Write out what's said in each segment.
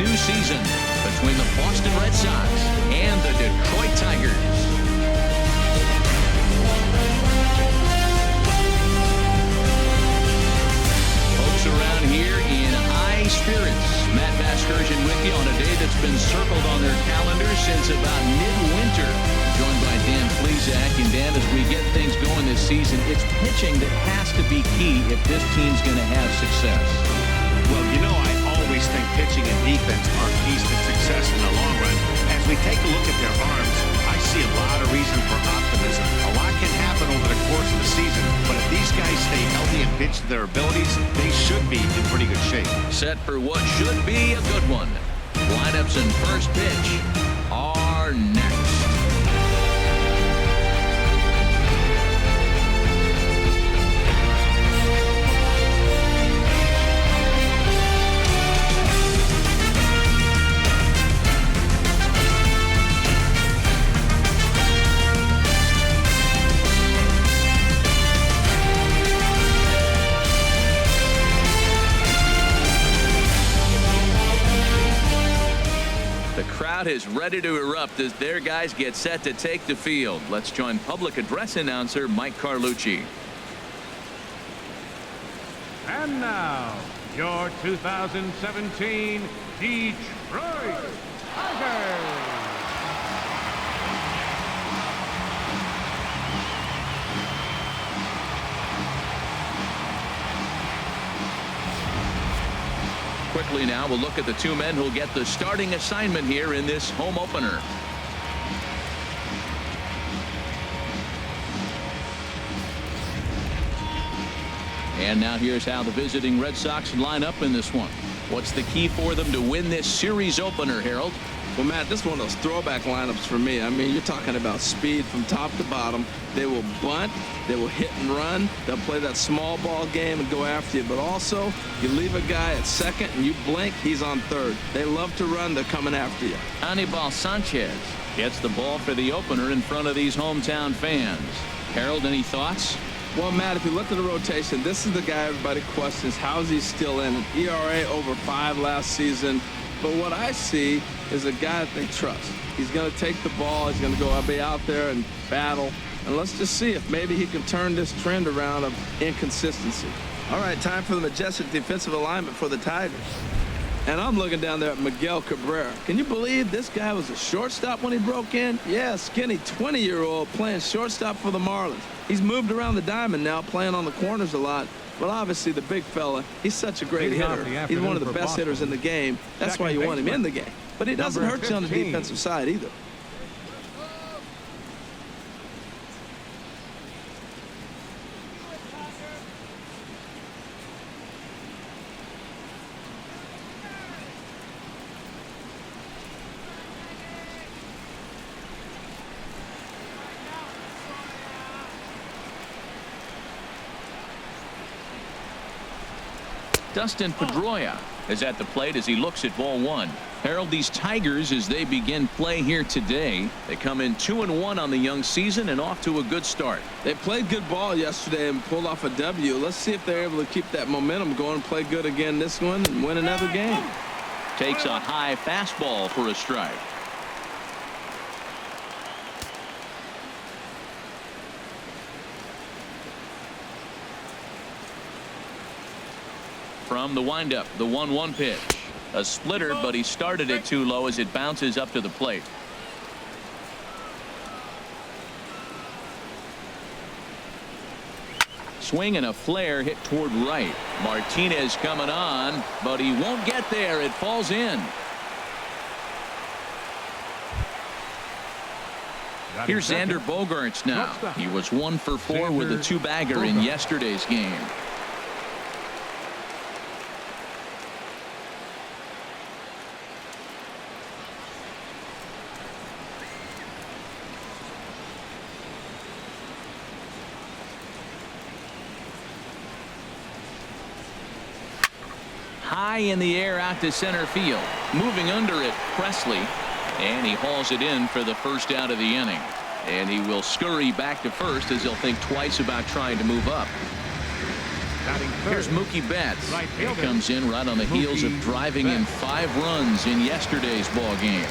new season between the Boston Red Sox and the Detroit Tigers. Folks around here in high spirits. Matt Vasgersian with you on a day that's been circled on their calendar since about midwinter. Joined by Dan Plesac. And Dan, as we get things going this season, it's pitching that has to be key if this team's going to have success. Well, you know, I always think pitching and defense are keys to success in the long run. As we take a look at their arms, I see a lot of reason for optimism. A lot can happen over the course of the season, but if these guys stay healthy and pitch to their abilities, they should be in pretty good shape. Set for what should be a good one. Lineups and first pitch are next. Is ready to erupt as their guys get set to take the field. Let's join public address announcer Mike Carlucci. And now your 2017 Detroit Tigers. Quickly now, we'll look at the two men who'll get the starting assignment here in this home opener. And now here's how the visiting Red Sox line up in this one. What's the key for them to win this series opener, Harold? Well, Matt, this is one of those throwback lineups for me. I mean, you're talking about speed from top to bottom. They will bunt. They will hit and run. They'll play that small ball game and go after you. But also, you leave a guy at second and you blink, he's on third. They love to run. They're coming after you. Anibal Sanchez gets the ball for the opener in front of these hometown fans. Harold, any thoughts? Well, Matt, if you look at the rotation, this is the guy everybody questions. How's he still in? An ERA over 5 last season. But what I see is a guy that they trust. He's going to take the ball. He's going to go be out there and battle. And let's just see if maybe he can turn this trend around of inconsistency. All right, time for the majestic defensive alignment for the Tigers. And I'm looking down there at Miguel Cabrera. Can you believe this guy was a shortstop when he broke in? Yeah, skinny 20-year-old playing shortstop for the Marlins. He's moved around the diamond now, playing on the corners a lot. But obviously the big fella, he's such a great hitter. He's one of the best hitters in the game. That's why you want him in the game. But he doesn't hurt you on the defensive side either. Dustin Pedroia is at the plate as he looks at ball one. Harold, these Tigers, as they begin play here today, they come in 2-1 on the young season and off to a good start. They played good ball yesterday and pulled off a W. Let's see if they're able to keep that momentum going and play good again this one and win another game. Takes a high fastball for a strike. From the windup, the 1-1 pitch. A splitter, but he started it too low as it bounces up to the plate. Swing and a flare hit toward right. Martinez coming on, but he won't get there. It falls in. Here's Xander Bogaerts now. He was 1 for 4 with a 2-bagger in yesterday's game. High in the air out to center field. Moving under it, Presley. And he hauls it in for the first out of the inning. And he will scurry back to first as he'll think twice about trying to move up. Here's Mookie Betts. Right He fielder. comes in right on the heels of Mookie driving in Betts. 5 runs in yesterday's ball game.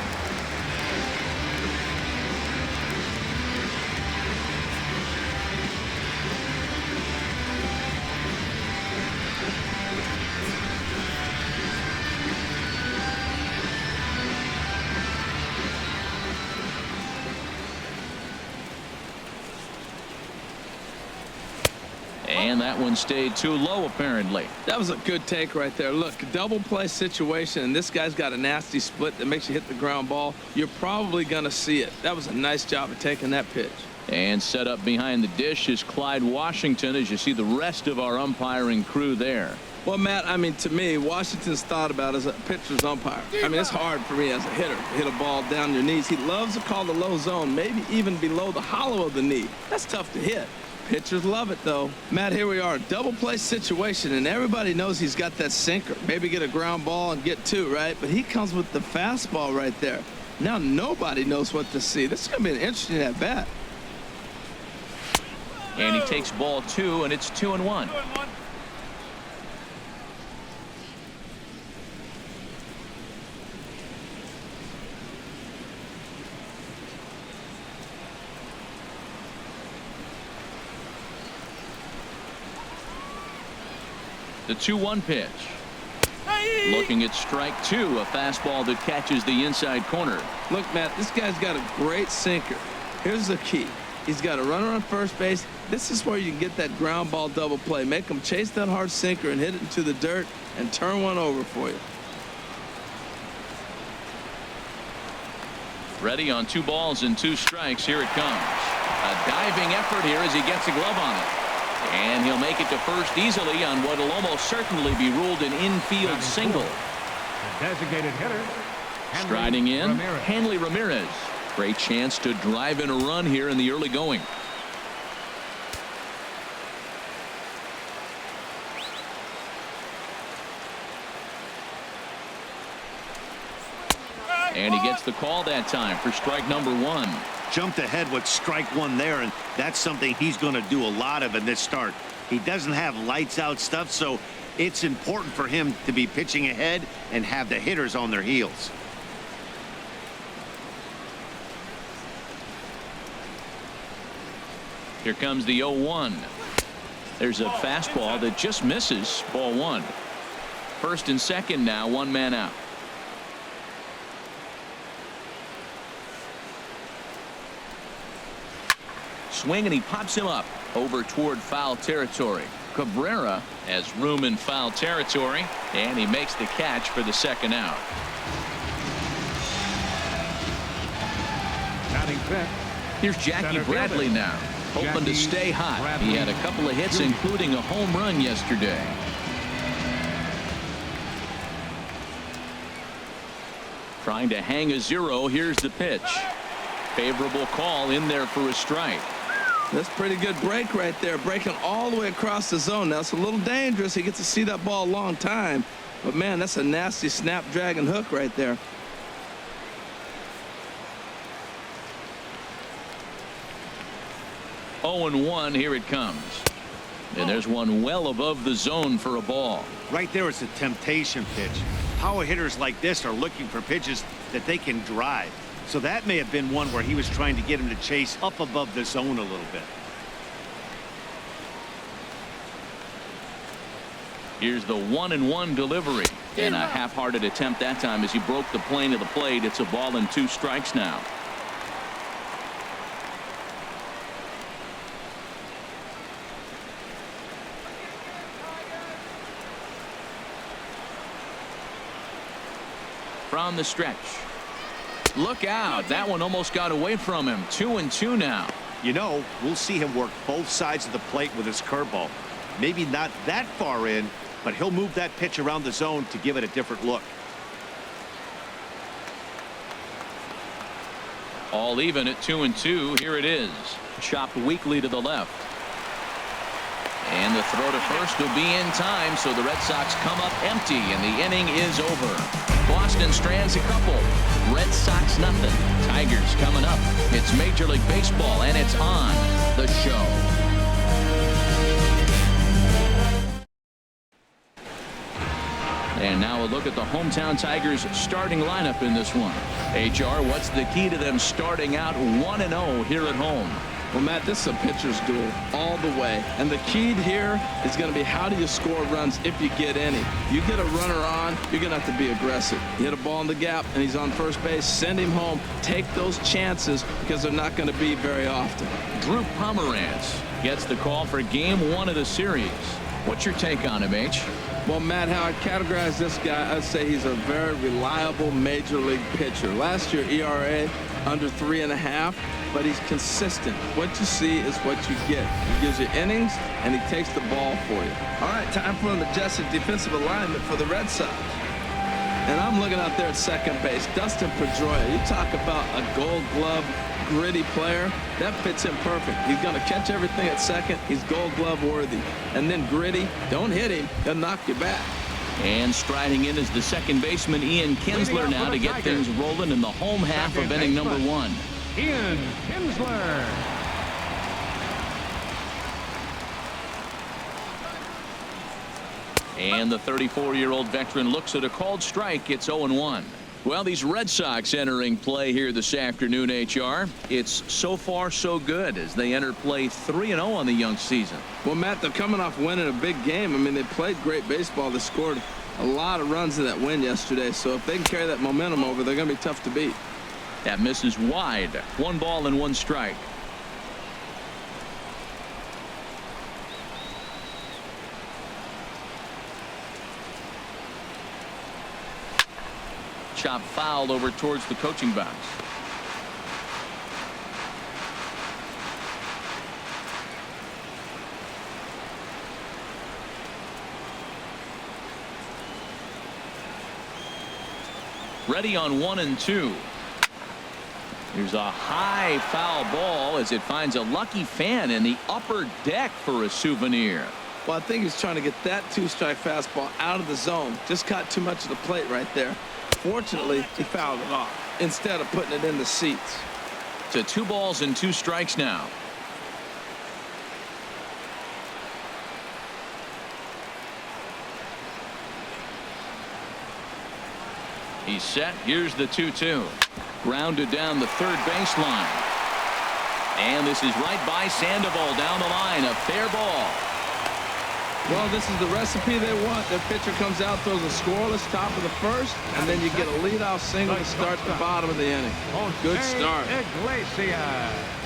And that one stayed too low, apparently. That was a good take right there. Look, double play situation, and this guy's got a nasty split that makes you hit the ground ball. You're probably going to see it. That was a nice job of taking that pitch. And set up behind the dish is Clyde Washington, as you see the rest of our umpiring crew there. Well, Matt, I mean, to me, Washington's thought about as a pitcher's umpire. I mean, it's hard for me as a hitter to hit a ball down your knees. He loves to call the low zone, maybe even below the hollow of the knee. That's tough to hit. Pitchers love it, though. Matt, here we are, double play situation, and everybody knows he's got that sinker. Maybe get a ground ball and get 2, right? But he comes with the fastball right there. Now nobody knows what to see. This is going to be an interesting at-bat. And he takes ball 2, and it's 2-1. The 2-1 pitch. Looking at strike 2, a fastball that catches the inside corner. Look, Matt, this guy's got a great sinker. Here's the key. He's got a runner on first base. This is where you can get that ground ball double play. Make him chase that hard sinker and hit it into the dirt and turn one over for you. Ready on 2 balls and 2 strikes. Here it comes. A diving effort here as he gets a glove on it. And he'll make it to first easily on what will almost certainly be ruled an infield single. The designated hitter. Striding in, Hanley Ramirez. Great chance to drive in a run here in the early going. And he gets the call that time for strike number 1. Jumped ahead with strike 1 there, and that's something he's going to do a lot of in this start. He doesn't have lights out stuff, so it's important for him to be pitching ahead and have the hitters on their heels. Here comes the 0-1. There's a fastball that just misses. Ball 1. First and second now, 1 man out. Swing, and he pops him up over toward foul territory. Cabrera has room in foul territory, and he makes the catch for the second out. Batting fifth. Here's Jackie Center Bradley fielder. now, hoping to Jackie stay hot. Bradley He had a couple of hits, Jr. including a home run yesterday. Trying to hang a 0. Here's the pitch. Favorable call in there for a strike. That's a pretty good break right there, breaking all the way across the zone. Now, it's a little dangerous. He gets to see that ball a long time. But, man, that's a nasty snapdragon hook right there. Oh, and 1. Here it comes. And there's one well above the zone for a ball. Right there is a temptation pitch. Power hitters like this are looking for pitches that they can drive. So that may have been one where he was trying to get him to chase up above the zone a little bit. Here's the 1-1 delivery. And a half-hearted attempt that time as he broke the plane of the plate. It's a ball and 2 strikes now. From the stretch. Look out. That one almost got away from him. 2-2 now. You know, we'll see him work both sides of the plate with his curveball. Maybe not that far in, but he'll move that pitch around the zone to give it a different look. All even at 2-2. Here it is. Chopped weakly to the left. And the throw to first will be in time, so the Red Sox come up empty, and the inning is over. Boston strands a couple. Red Sox nothing. Tigers coming up. It's Major League Baseball, and it's on the show. And now a look at the hometown Tigers starting lineup in this one. HR, what's the key to them starting out 1-0 here at home? Well, Matt, this is a pitcher's duel all the way. And the key here is going to be how do you score runs if you get any. You get a runner on, you're going to have to be aggressive. You hit a ball in the gap, and he's on first base. Send him home. Take those chances because they're not going to be very often. Drew Pomeranz gets the call for game 1 of the series. What's your take on him, H? Well, Matt, how I'd categorize this guy, I'd say he's a very reliable major league pitcher. Last year, ERA under 3.5. But he's consistent. What you see is what you get. He gives you innings, and he takes the ball for you. All right, time for an adjusted defensive alignment for the Red Sox. And I'm looking out there at second base. Dustin Pedroia, you talk about a gold glove, gritty player. That fits him perfect. He's going to catch everything at second. He's gold glove worthy. And then gritty, don't hit him, he'll knock you back. And striding in is the second baseman, Ian Kinsler, now to get things rolling in the home half of inning number 1. Ian Kinsler. And the 34-year-old veteran looks at a called strike. It's 0-1. Well, these Red Sox entering play here this afternoon, HR. It's so far so good as they enter play 3-0 on the young season. Well, Matt, they're coming off winning a big game. I mean, they played great baseball. They scored a lot of runs in that win yesterday. So if they can carry that momentum over, they're going to be tough to beat. That misses wide. 1 ball and 1 strike. Chop foul over towards the coaching box. Ready on 1 and 2. Here's a high foul ball as it finds a lucky fan in the upper deck for a souvenir. Well, I think he's trying to get that 2-strike fastball out of the zone. Just caught too much of the plate right there. Fortunately, he fouled it off instead of putting it in the seats. To 2 balls and 2 strikes now. He's set. Here's the 2-2. Grounded down the third baseline. And this is right by Sandoval down the line. A fair ball. Well, this is the recipe they want. Their pitcher comes out, throws a scoreless top of the first, and then you get a leadoff single to start the bottom of the inning. Good start. Iglesias.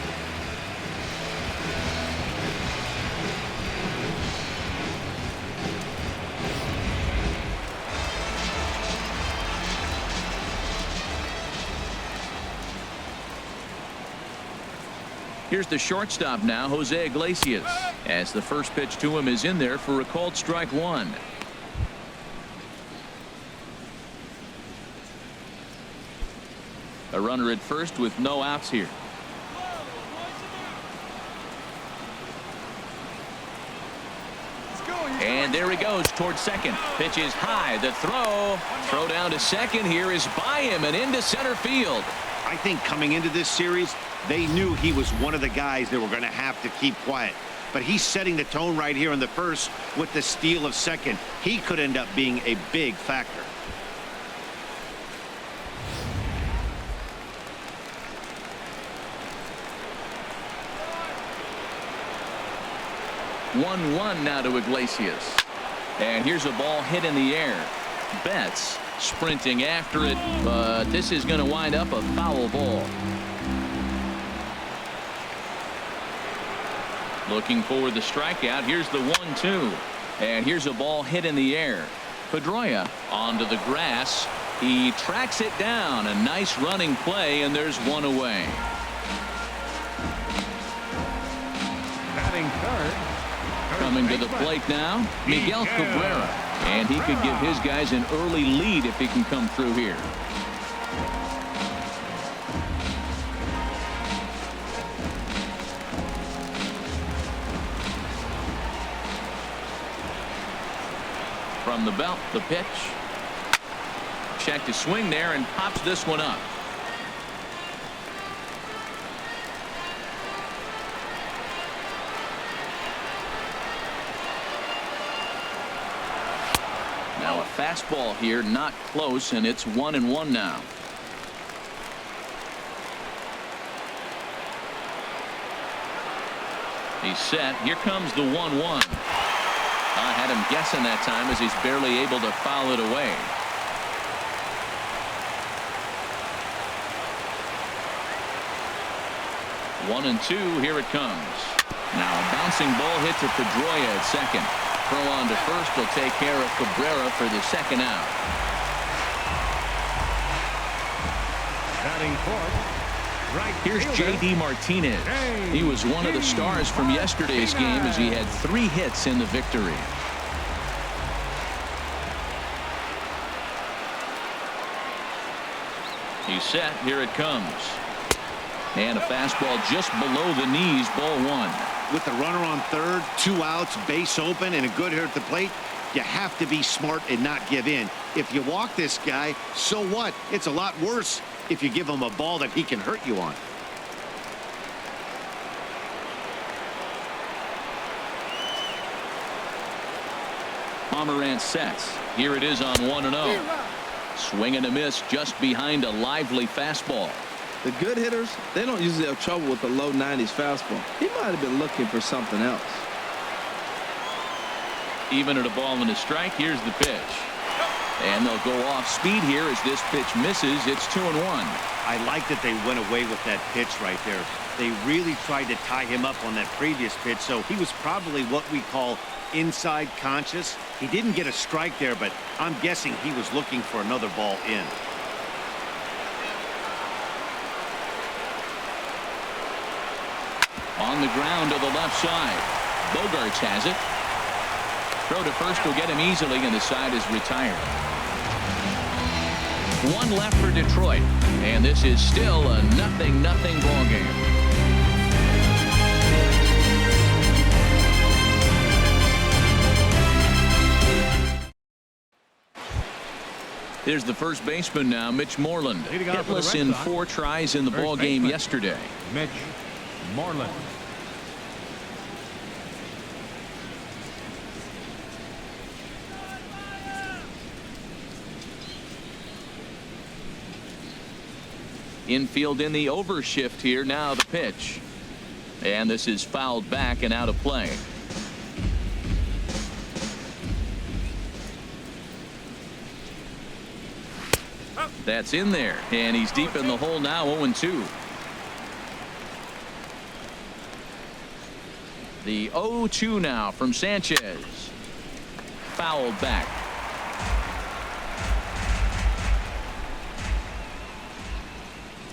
Here's the shortstop now, Jose Iglesias, as the first pitch to him is in there for a called strike 1. A runner at first with no outs here. And there he goes towards second. Pitch is high. The throw down to second here is by him and into center field. I think coming into this series, they knew he was one of the guys they were going to have to keep quiet. But he's setting the tone right here in the first with the steal of second. He could end up being a big factor. One now to Iglesias. And here's a ball hit in the air. Betts sprinting after it, but this is going to wind up a foul ball. Looking for the strikeout. Here's the 1-2. And here's a ball hit in the air. Pedroia onto the grass. He tracks it down. A nice running play, and there's one away. Batting third. Coming to the plate now, Miguel Cabrera. And he could give his guys an early lead if he can come through here. From the belt, the pitch. Check to swing there and pops this one up. Now a fastball here, not close, and it's 1-1 now. He's set. Here comes the 1-1. I had him guessing that time as he's barely able to foul it away. One and two. Here it comes. Now a bouncing ball hit to Pedroia at second. Throw on to first will take care of Cabrera for the second out. Batting fourth. Right Here's fielder. J.D. Martinez. He was one of the stars from yesterday's game as he had 3 hits in the victory. He's set. Here it comes. And a fastball just below the knees, ball 1. With the runner on third, 2 outs, base open, and a good hitter at the plate, you have to be smart and not give in. If you walk this guy, so what? It's a lot worse if you give him a ball that he can hurt you on. Pomerantz sets. Here it is on 1-0. Swing and a miss just behind a lively fastball. The good hitters, they don't usually have trouble with the low 90s fastball. He might have been looking for something else. Even at a ball and a strike, here's the pitch. And they'll go off speed here as this pitch misses. It's 2-1. I like that they went away with that pitch right there. They really tried to tie him up on that previous pitch, so he was probably what we call inside conscious. He didn't get a strike there, but I'm guessing he was looking for another ball in. On the ground to the left side. Bogarts has it. Throw to first will get him easily, and the side is retired. 1 left for Detroit, and this is still a 0-0 ball game. Here's the first baseman now, Mitch Moreland. Hitless in 4 tries in the ball game yesterday. Mitch Moreland. Infield in the overshift here. Now the pitch. And this is fouled back and out of play. That's in there. And he's deep in the hole now, 0-2. The 0-2 now from Sanchez. Fouled back.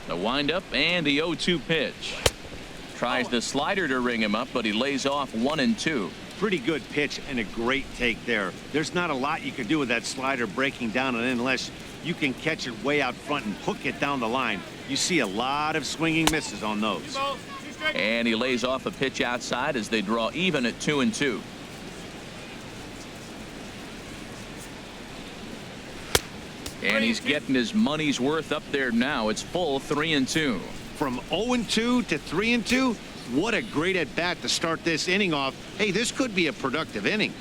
The windup and the 0-2 pitch. Tries the slider to ring him up, but he lays off 1-2. Pretty good pitch and a great take there. There's not a lot you can do with that slider breaking down and in unless you can catch it way out front and hook it down the line. You see a lot of swinging misses on those. And he lays off a pitch outside as they draw even at 2-2. And he's getting his money's worth up there now. It's full 3-2. From 0-2 to 3-2, what a great at bat to start this inning off. Hey, this could be a productive inning.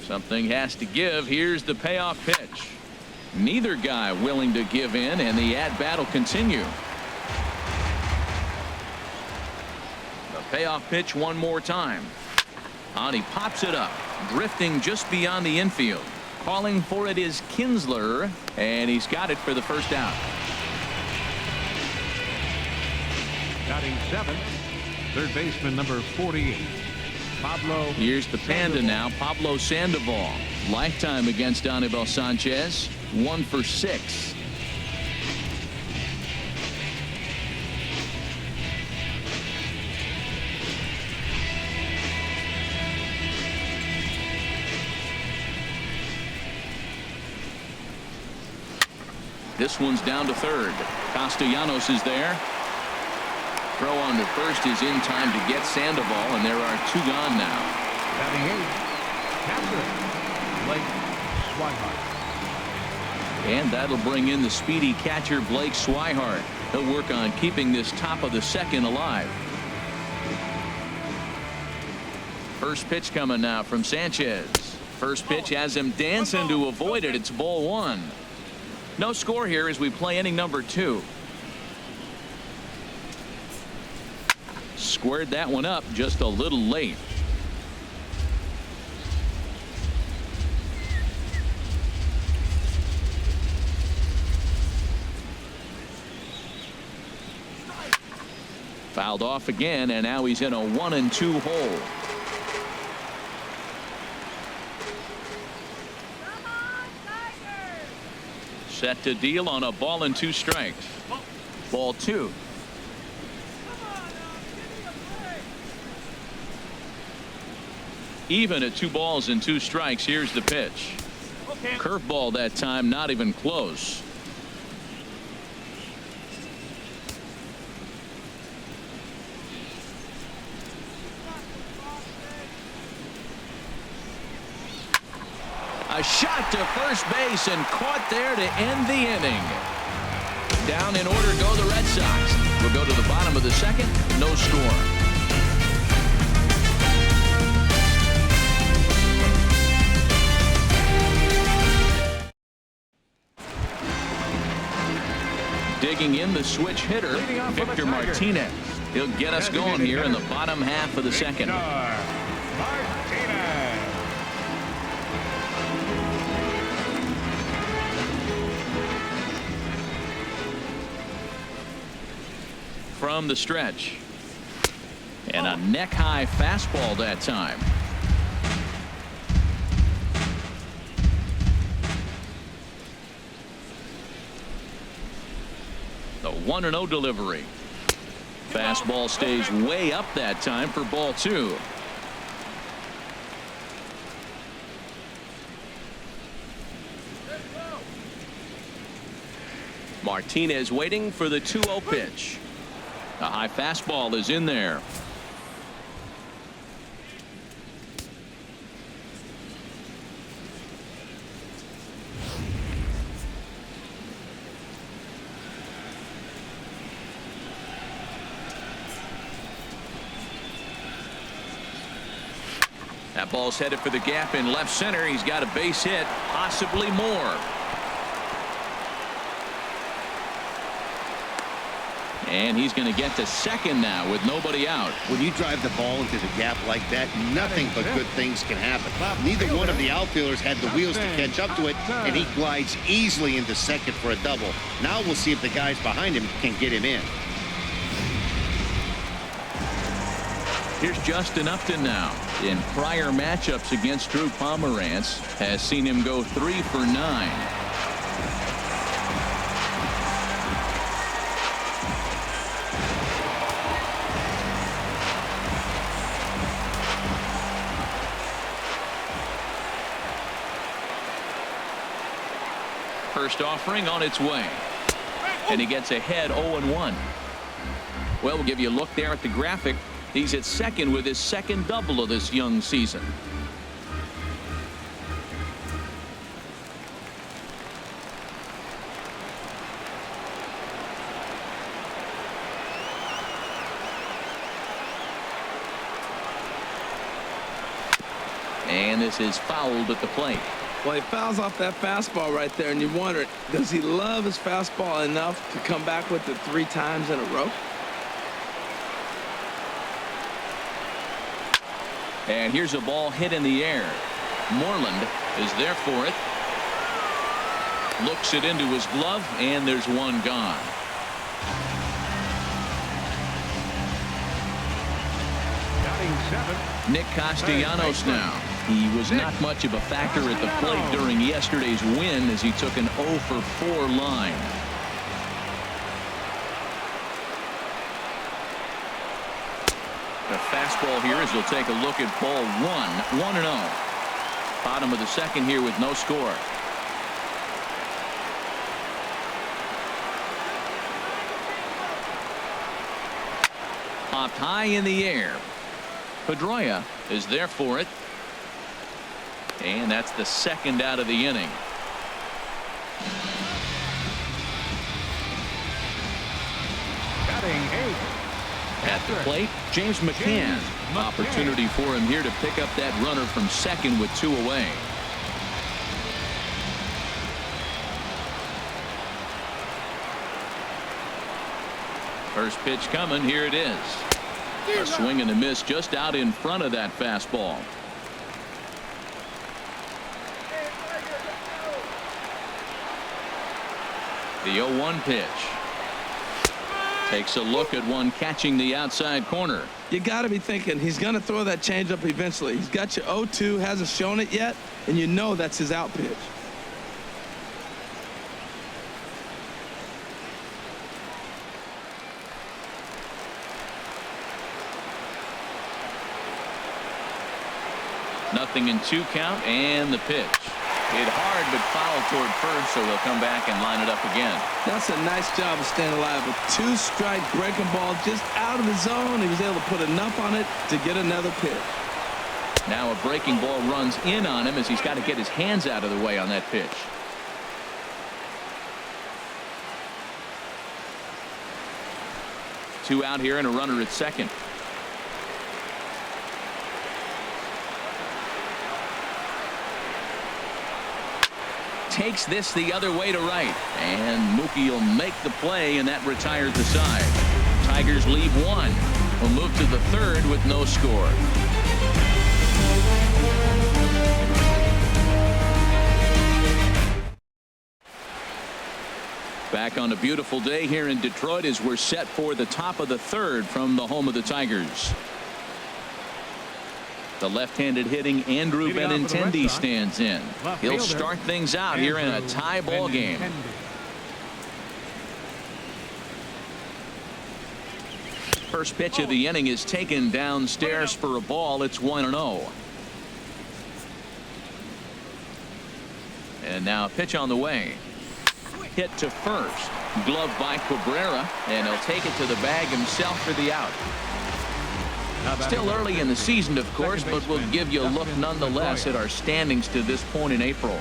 Something has to give. Here's the payoff pitch. Neither guy willing to give in, and the at-bat will continue. The payoff pitch one more time. And he pops it up, drifting just beyond the infield. Calling for it is Kinsler, and he's got it for the first out. Batting 7th, third baseman number 48. Pablo. Here's the Panda now, Pablo Sandoval. Lifetime against Anibal Sanchez, 1 for 6. This one's down to third. Castellanos is there. Throw on to first is in time to get Sandoval, and there are 2 gone now. Batting 8, catcher Blake Swihart. And that'll bring in the speedy catcher Blake Swihart. He'll work on keeping this top of the second alive. First pitch coming now from Sanchez. First pitch has him dancing to avoid it. It's ball one. No score here as we play inning number 2. Squared that one up just a little late. Fouled off again, and now he's in a 1-2 hole. Set to deal on a ball and 2 strikes. Ball 2. Even at 2 balls and 2 strikes. Here's the pitch. Curveball that time, not even close. A shot to first base and caught there to end the inning. Down in order go the Red Sox. We'll go to the bottom of the second. No score. Digging in the switch hitter, Victor Martinez. He'll get us going here in the bottom half of the second. From the stretch. And a neck-high fastball that time. The 1-0 delivery. Fastball stays way up that time for ball 2. Martinez waiting for the 2-0 pitch. A high fastball is in there. That ball's headed for the gap in left center. He's got a base hit, possibly more. And he's going to get to second now with nobody out. When you drive the ball into the gap like that, nothing but good things can happen. Neither one of the outfielders had the wheels to catch up to it, and he glides easily into second for a double. Now we'll see if the guys behind him can get him in. Here's Justin Upton now. In prior matchups against Drew Pomerantz, has seen him go 3 for 9. First offering on its way. And he gets ahead 0-1. Well, we'll give you a look there at the graphic. He's at second with his second double of this young season. And this is fouled at the plate. Well, he fouls off that fastball right there, and you wonder, does he love his fastball enough to come back with it 3 times in a row? And here's a ball hit in the air. Moreland is there for it. Looks it into his glove, and there's one gone. Nick Castellanos now. He was not much of a factor at the plate during yesterday's win as he took an 0 for 4 line. The fastball here as we'll take a look at ball 1. 1-0. Bottom of the second here with no score. Popped high in the air. Pedroia is there for it. And that's the second out of the inning. At the plate, James McCann. Opportunity for him here to pick up that runner from second with 2 away. First pitch coming. Here it is. A swing and a miss just out in front of that fastball. The 0-1 pitch. Takes a look at one catching the outside corner. You got to be thinking he's going to throw that changeup eventually. He's got your 0-2, hasn't shown it yet, and you know that's his out pitch. Nothing in 2 count, and the pitch. Hit hard but foul toward first, so they'll come back and line it up again. That's a nice job of staying alive. A 2-strike breaking ball just out of the zone. He was able to put enough on it to get another pitch. Now a breaking ball runs in on him as he's got to get his hands out of the way on that pitch. Two out here and a runner at second. Takes this the other way to right, and Mookie will make the play, and that retires the side. Tigers leave 1. We'll move to the 3rd with no score. Back on a beautiful day here in Detroit as we're set for the top of the 3rd from the home of the Tigers. The left-handed hitting Andrew Benintendi stands in. He'll start things out here in a tie ball game. First pitch of the inning is taken downstairs for a ball. It's 1-0. And now a pitch on the way. Hit to first. Gloved by Cabrera, and he'll take it to the bag himself for the out. Still early in the season, of course, but we'll give you a look nonetheless at our standings to this point in April.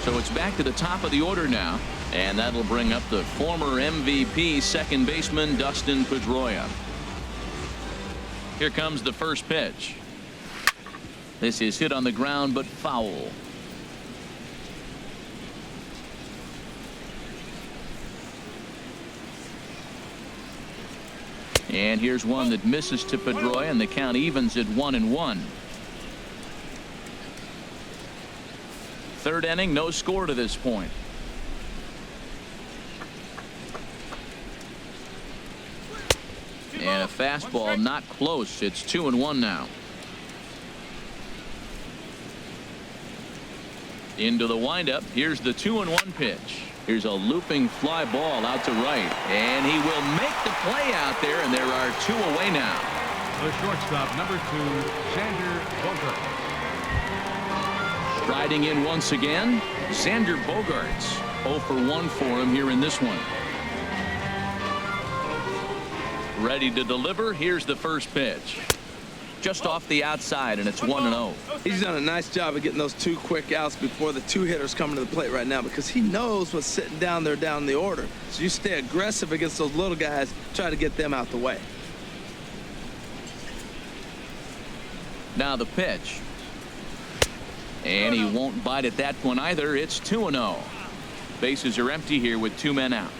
So it's back to the top of the order now, and that'll bring up the former MVP second baseman Dustin Pedroia. Here comes the first pitch. This is hit on the ground but foul. And here's one that misses to Pedroia, and the count evens at 1-1. Third inning, no score to this point. And a fastball not close. It's 2-1 now. Into the windup. Here's the 2-1 pitch. Here's a looping fly ball out to right, and he will make the play out there, and there are 2 away now. The shortstop, number 2, Xander Bogaerts. Striding in once again, Xander Bogaerts. 0 for 1 for him here in this one. Ready to deliver. Here's the first pitch. Just off the outside, and it's 1-0. He's done a nice job of getting those 2 quick outs before the 2 hitters coming to the plate right now, because he knows what's sitting down there down the order. So you stay aggressive against those little guys, try to get them out the way. Now the pitch. And he won't bite at that one either. It's 2-0. Bases are empty here with 2 men out.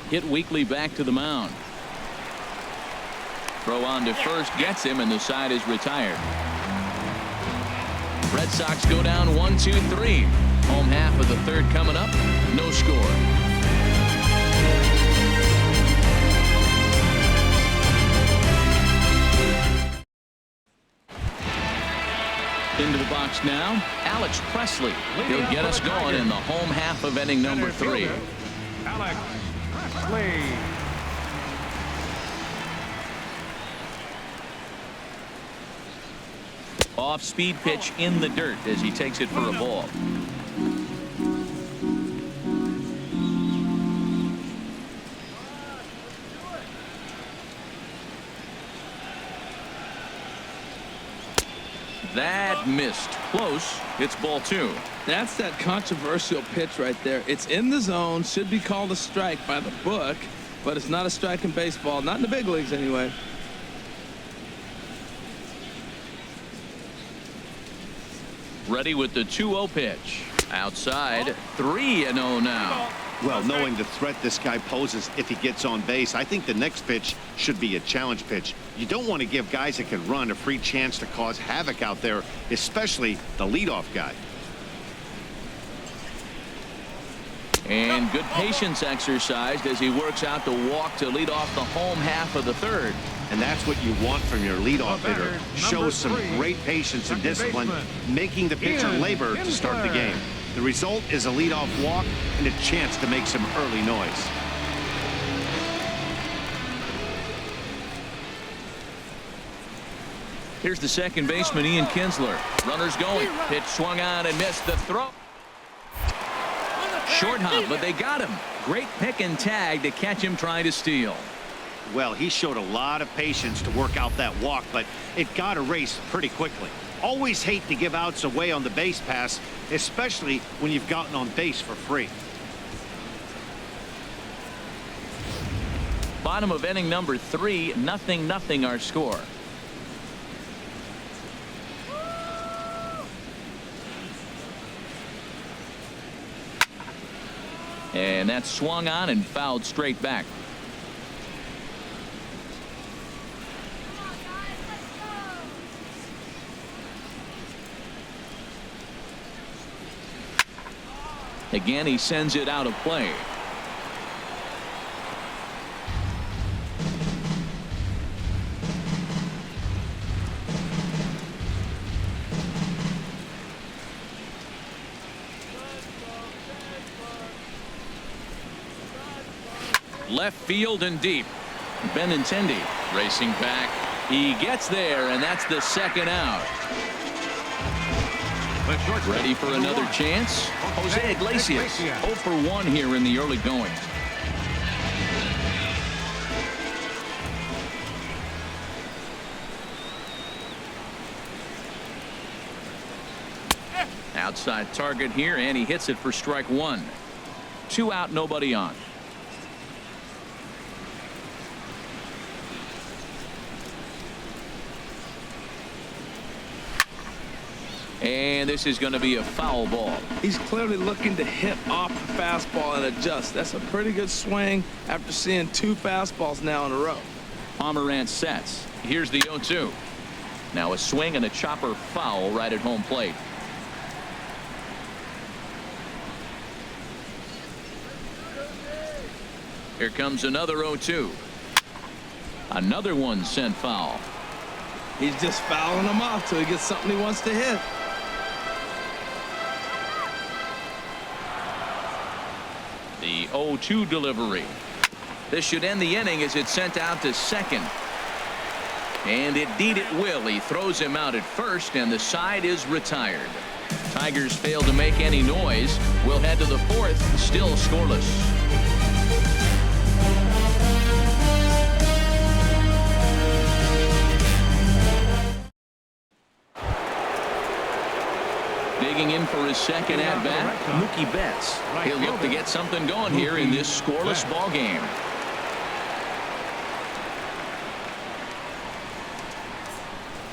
Hit weakly back to the mound. Throw on to first gets him, and the side is retired. Red Sox go down 1-2-3. Home half of the 3rd coming up. No score. Into the box now, Alex Presley. He'll get us going in the home half of inning number 3. Alex Presley. Off-speed pitch in the dirt as he takes it for a ball. missed. Close. It's ball 2. That's that controversial pitch right there. It's in the zone, should be called a strike by the book, but it's not a strike in baseball, not in the big leagues anyway. Ready with the 2-0 pitch. Outside. 3-0 now. Well, knowing the threat this guy poses if he gets on base, I think the next pitch should be a challenge pitch. You don't want to give guys that can run a free chance to cause havoc out there, especially the leadoff guy. And good patience exercised as he works out the walk to lead off the home half of the third. And that's what you want from your leadoff hitter. Shows some great patience and discipline, making the pitcher labor to start the game. The result is a leadoff walk and a chance to make some early noise. Here's the second baseman, Ian Kinsler. Runners going. Pitch swung on and missed the throw. Short hop, but they got him. Great pick and tag to catch him trying to steal. Well, he showed a lot of patience to work out that walk, but it got erased pretty quickly. Always hate to give outs away on the base pass, especially when you've gotten on base for free. Bottom of inning number 3, 0-0 our score. And that's swung on and fouled straight back. Again, he sends it out of play. Left field and deep. Benintendi racing back. He gets there, and that's the second out. Ready for another chance? Jose Iglesias 0 for 1 here in the early going. Outside target here, and he hits it for strike 1. 2 out, nobody on. And this is going to be a foul ball. He's clearly looking to hit off the fastball and adjust. That's a pretty good swing after seeing 2 fastballs now in a row. Pomerantz sets. Here's the 0-2. Now a swing and a chopper foul right at home plate. Here comes another 0-2. Another one sent foul. He's just fouling them off till he gets something he wants to hit. The 0-2 delivery. This should end the inning as it's sent out to second. And indeed it will. He throws him out at first, and the side is retired. Tigers fail to make any noise. We'll head to the 4th, still scoreless. Digging in for his second at-bat, Mookie Betts. He'll look to get something going here in this scoreless ball game.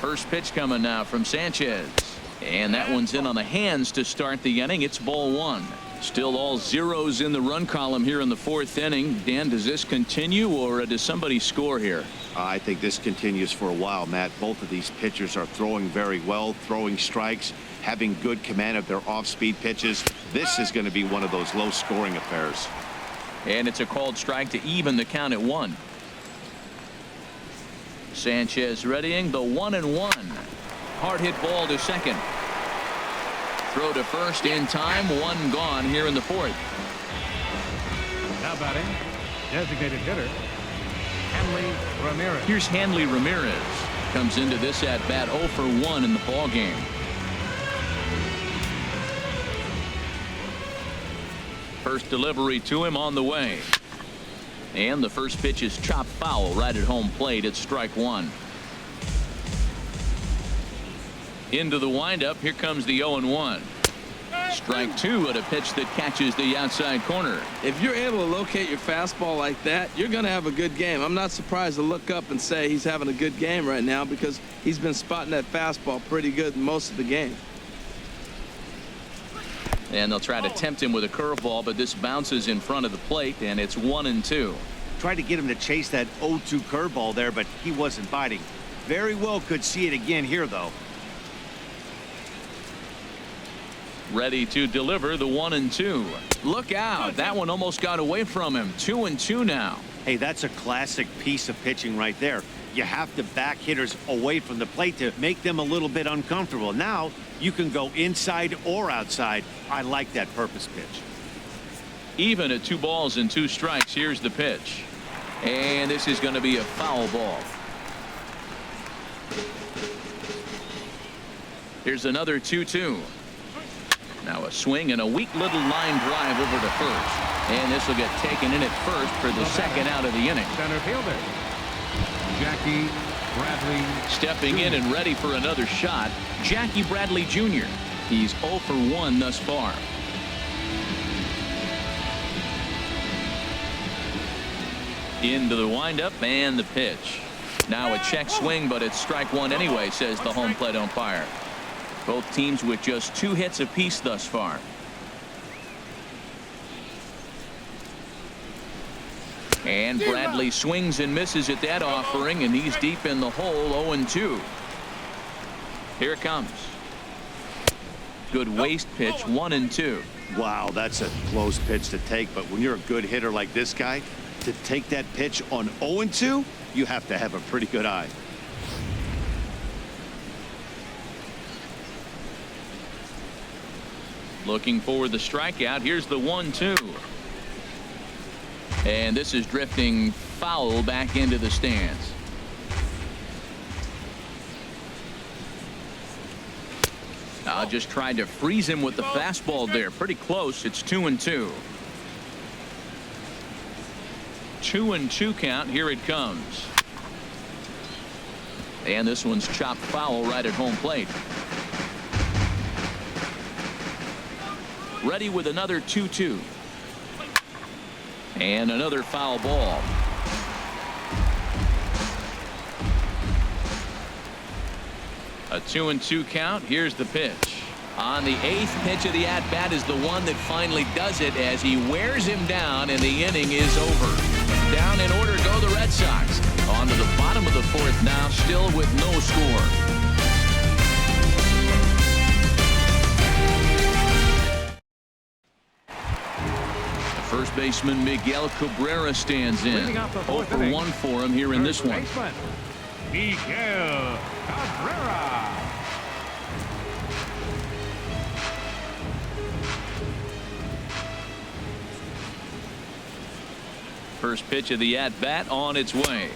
First pitch coming now from Sanchez. And that one's in on the hands to start the inning. It's ball 1. Still all zeros in the run column here in the 4th inning. Dan, does this continue, or does somebody score here? I think this continues for a while, Matt. Both of these pitchers are throwing very well, throwing strikes, having good command of their off-speed pitches. This is going to be one of those low-scoring affairs. And it's a called strike to even the count at 1. Sanchez readying the 1-1. Hard hit ball to second. Throw to first in time. 1 gone here in the 4th. Now batting, designated hitter, Hanley Ramirez. Here's Hanley Ramirez. Comes into this at bat 0 for 1 in the ball game. First delivery to him on the way. And the first pitch is chopped foul right at home plate. It's strike 1. Into the windup. Here comes the 0-1. Strike two at a pitch that catches the outside corner. If you're able to locate your fastball like that, you're going to have a good game. I'm not surprised to look up and say he's having a good game right now because he's been spotting that fastball pretty good most of the game. And they'll try to tempt him with a curveball, but this bounces in front of the plate, and it's 1-2. Tried to get him to chase that 0-2 curveball there, but he wasn't biting. Very well could see it again here, though. Ready to deliver the 1-2. Look out. That one almost got away from him. 2-2 now. Hey, that's a classic piece of pitching right there. You have to back hitters away from the plate to make them a little bit uncomfortable. Now you can go inside or outside. I like that purpose pitch. Even at 2 balls and 2 strikes. Here's the pitch. And this is going to be a foul ball. Here's another 2-2. Now a swing and a weak little line drive over to first. And this will get taken in at first for the second out of the inning. Center fielder, Jackie Bradley. Stepping in and ready for another shot, Jackie Bradley Jr. He's 0 for 1 thus far. Into the windup and the pitch. Now a check swing, but it's strike one anyway, says the home plate umpire. Both teams with just 2 hits apiece thus far. And Bradley swings and misses at that offering, and he's deep in the hole. 0-2. Here it comes. Good waist pitch. 1-2. Wow, that's a close pitch to take, but when you're a good hitter like this guy, to take that pitch on 0-2, you have to have a pretty good eye. Looking for the strikeout. Here's the 1-2. And this is drifting foul back into the stands. Just tried to freeze him with the fastball there. Pretty close. It's 2-2. 2-2 count. Here it comes. And this one's chopped foul right at home plate. Ready with another 2-2. And another foul ball. A 2-2 count. Here's the pitch. On the 8th pitch of the at-bat is the one that finally does it as he wears him down, and the inning is over. Down in order go the Red Sox. On to the bottom of the 4th now, still with no score. First baseman Miguel Cabrera stands in. 0 for 1 for him here in this one. Miguel Cabrera. First pitch of the at-bat on its way.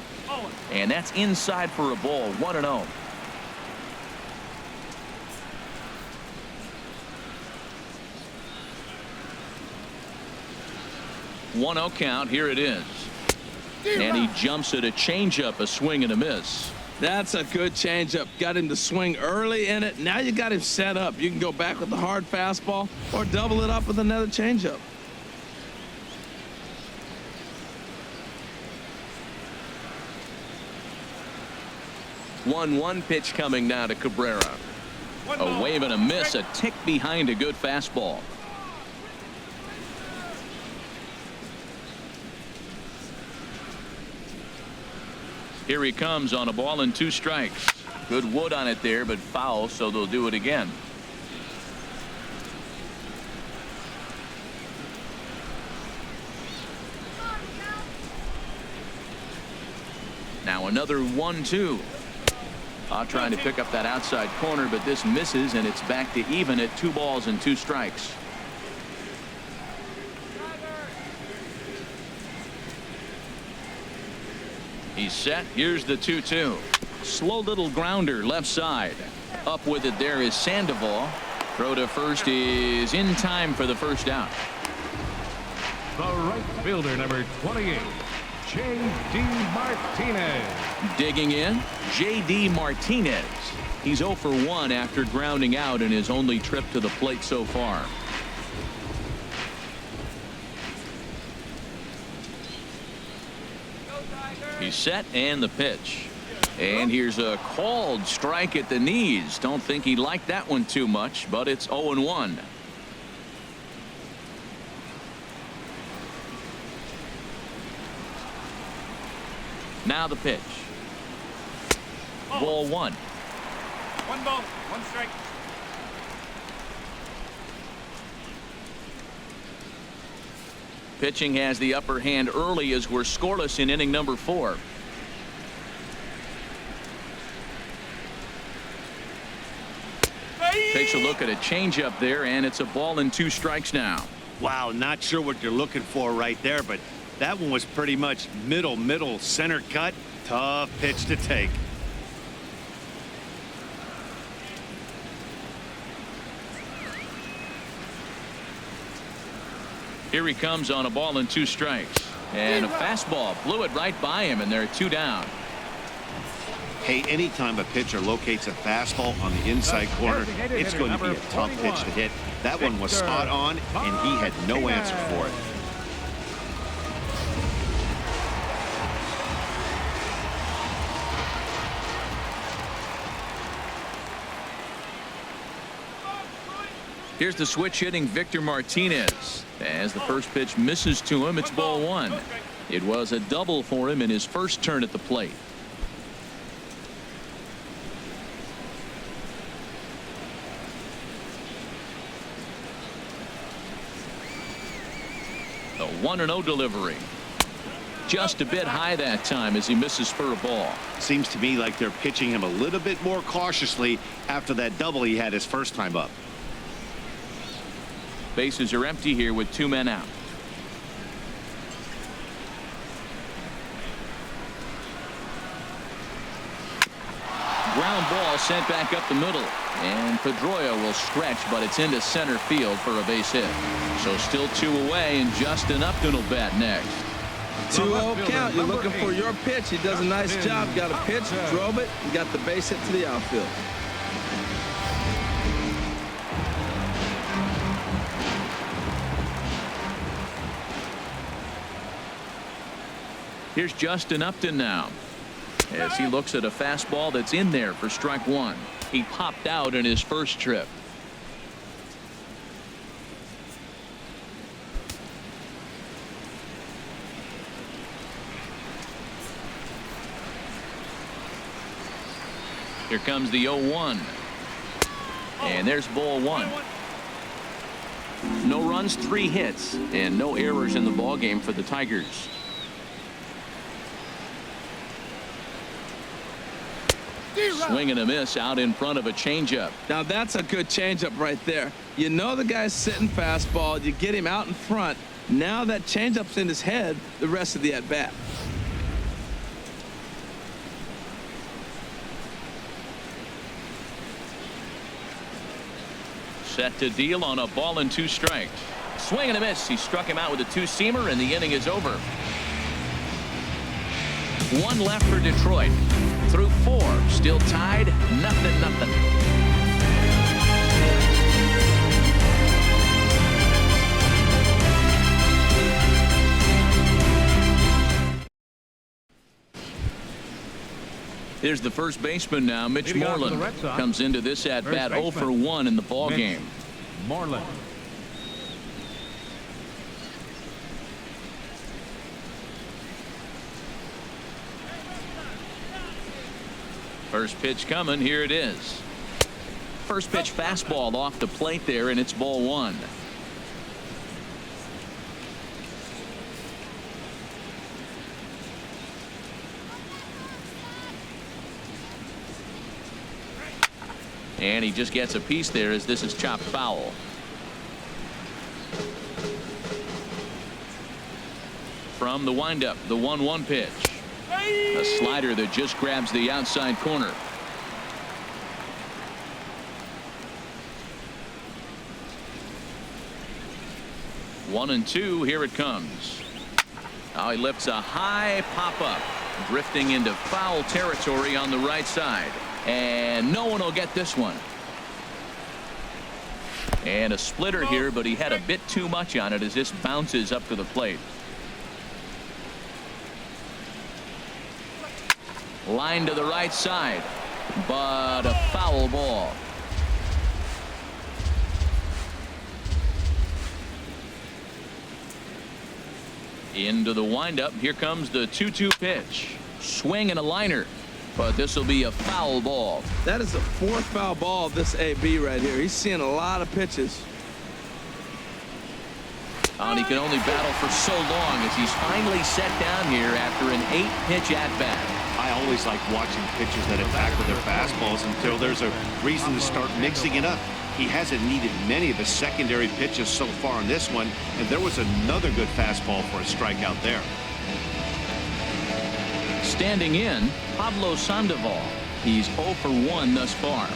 And that's inside for a ball. 1-0. One-0 count. Here it is. And he jumps at a changeup, a swing and a miss. That's a good changeup. Got him to swing early in it. Now you got him set up. You can go back with the hard fastball or double it up with another changeup. 1-1 pitch coming now to Cabrera. A wave and a miss, a tick behind a good fastball. Here he comes on a ball and 2 strikes. Good wood on it there, but foul, so they'll do it again. Now another 1-2. Trying to pick up that outside corner, but this misses, and it's back to even at 2 balls and 2 strikes. He's set. Here's the 2-2. Slow little grounder left side. Up with it there is Sandoval. Throw to first is in time for the first out. The right fielder, number 28, J.D. Martinez. Digging in, J.D. Martinez. He's 0 for 1 after grounding out in his only trip to the plate so far. He's set, and the pitch. And here's a called strike at the knees. Don't think he liked that one too much, but it's 0-1. Now the pitch. Ball 1. 1 ball, 1 strike. Pitching has the upper hand early as we're scoreless in inning number 4. Takes a look at a changeup there, and it's a ball and 2 strikes now. Wow, not sure what you're looking for right there, but that one was pretty much middle center cut. Tough pitch to take. Here he comes on a ball and 2 strikes. And a fastball blew it right by him, and they're 2 down. Hey, anytime a pitcher locates a fastball on the inside corner, it's going to be a tough pitch to hit. That one was spot on, and he had no answer for it. Here's the switch hitting Victor Martinez. As the first pitch misses to him, it's ball 1. It was a double for him in his first turn at the plate. A 1-0 delivery. Just a bit high that time as he misses for a ball. Seems to me like they're pitching him a little bit more cautiously after that double he had his first time up. Bases are empty here with 2 men out. Ground ball sent back up the middle, and Pedroia will stretch, but it's into center field for a base hit. So still 2 away, and Justin Upton will bat next. 2-0 count. You're looking for your pitch. He does a nice job. Got a pitch, drove it, and got the base hit to the outfield. Here's Justin Upton now, as he looks at a fastball that's in there for strike 1. He popped out in his first trip. Here comes the 0-1. And there's ball 1. No runs, 3 hits, and no errors in the ballgame for the Tigers. Swing and a miss out in front of a changeup. Now that's a good changeup right there. You know the guy's sitting fastball. You get him out in front. Now that changeup's in his head the rest of the at-bat. Set to deal on a ball and 2 strikes. Swing and a miss. He struck him out with a 2-seamer, and the inning is over. 1 left for Detroit. Through 4, still tied, 0-0. Here's the first baseman now, Mitch Moreland. Comes into this at-bat 0 for 1 in the ballgame. Moreland. First pitch coming. Here it is. First pitch fastball off the plate there, and it's ball 1. And he just gets a piece there as this is chopped foul. From the windup, the 1-1 pitch. A slider that just grabs the outside corner. One and 2. Here it comes. Now he lifts a high pop up, drifting into foul territory on the right side. And no one will get this one. And a splitter here, but he had a bit too much on it as this bounces up to the plate. Line to the right side, but a foul ball. Into the windup. Here comes the 2-2 pitch. Swing and a liner, but this will be a foul ball. That is the fourth foul ball of this AB right here. He's seeing a lot of pitches. And he can only battle for so long as he's finally set down here after an 8-pitch at-bat. I always like watching pitchers that attack with their fastballs until there's a reason to start mixing it up. He hasn't needed many of his secondary pitches so far in this one, and there was another good fastball for a strikeout there. Standing in, Pablo Sandoval. He's 0 for 1 thus far.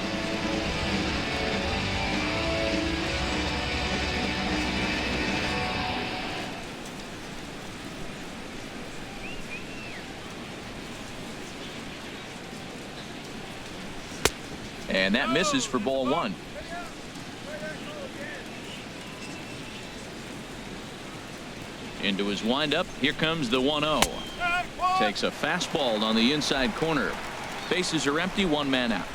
And that misses for ball 1. Into his windup. Here comes the 1-0. Takes a fastball on the inside corner. Bases are empty, 1 man out.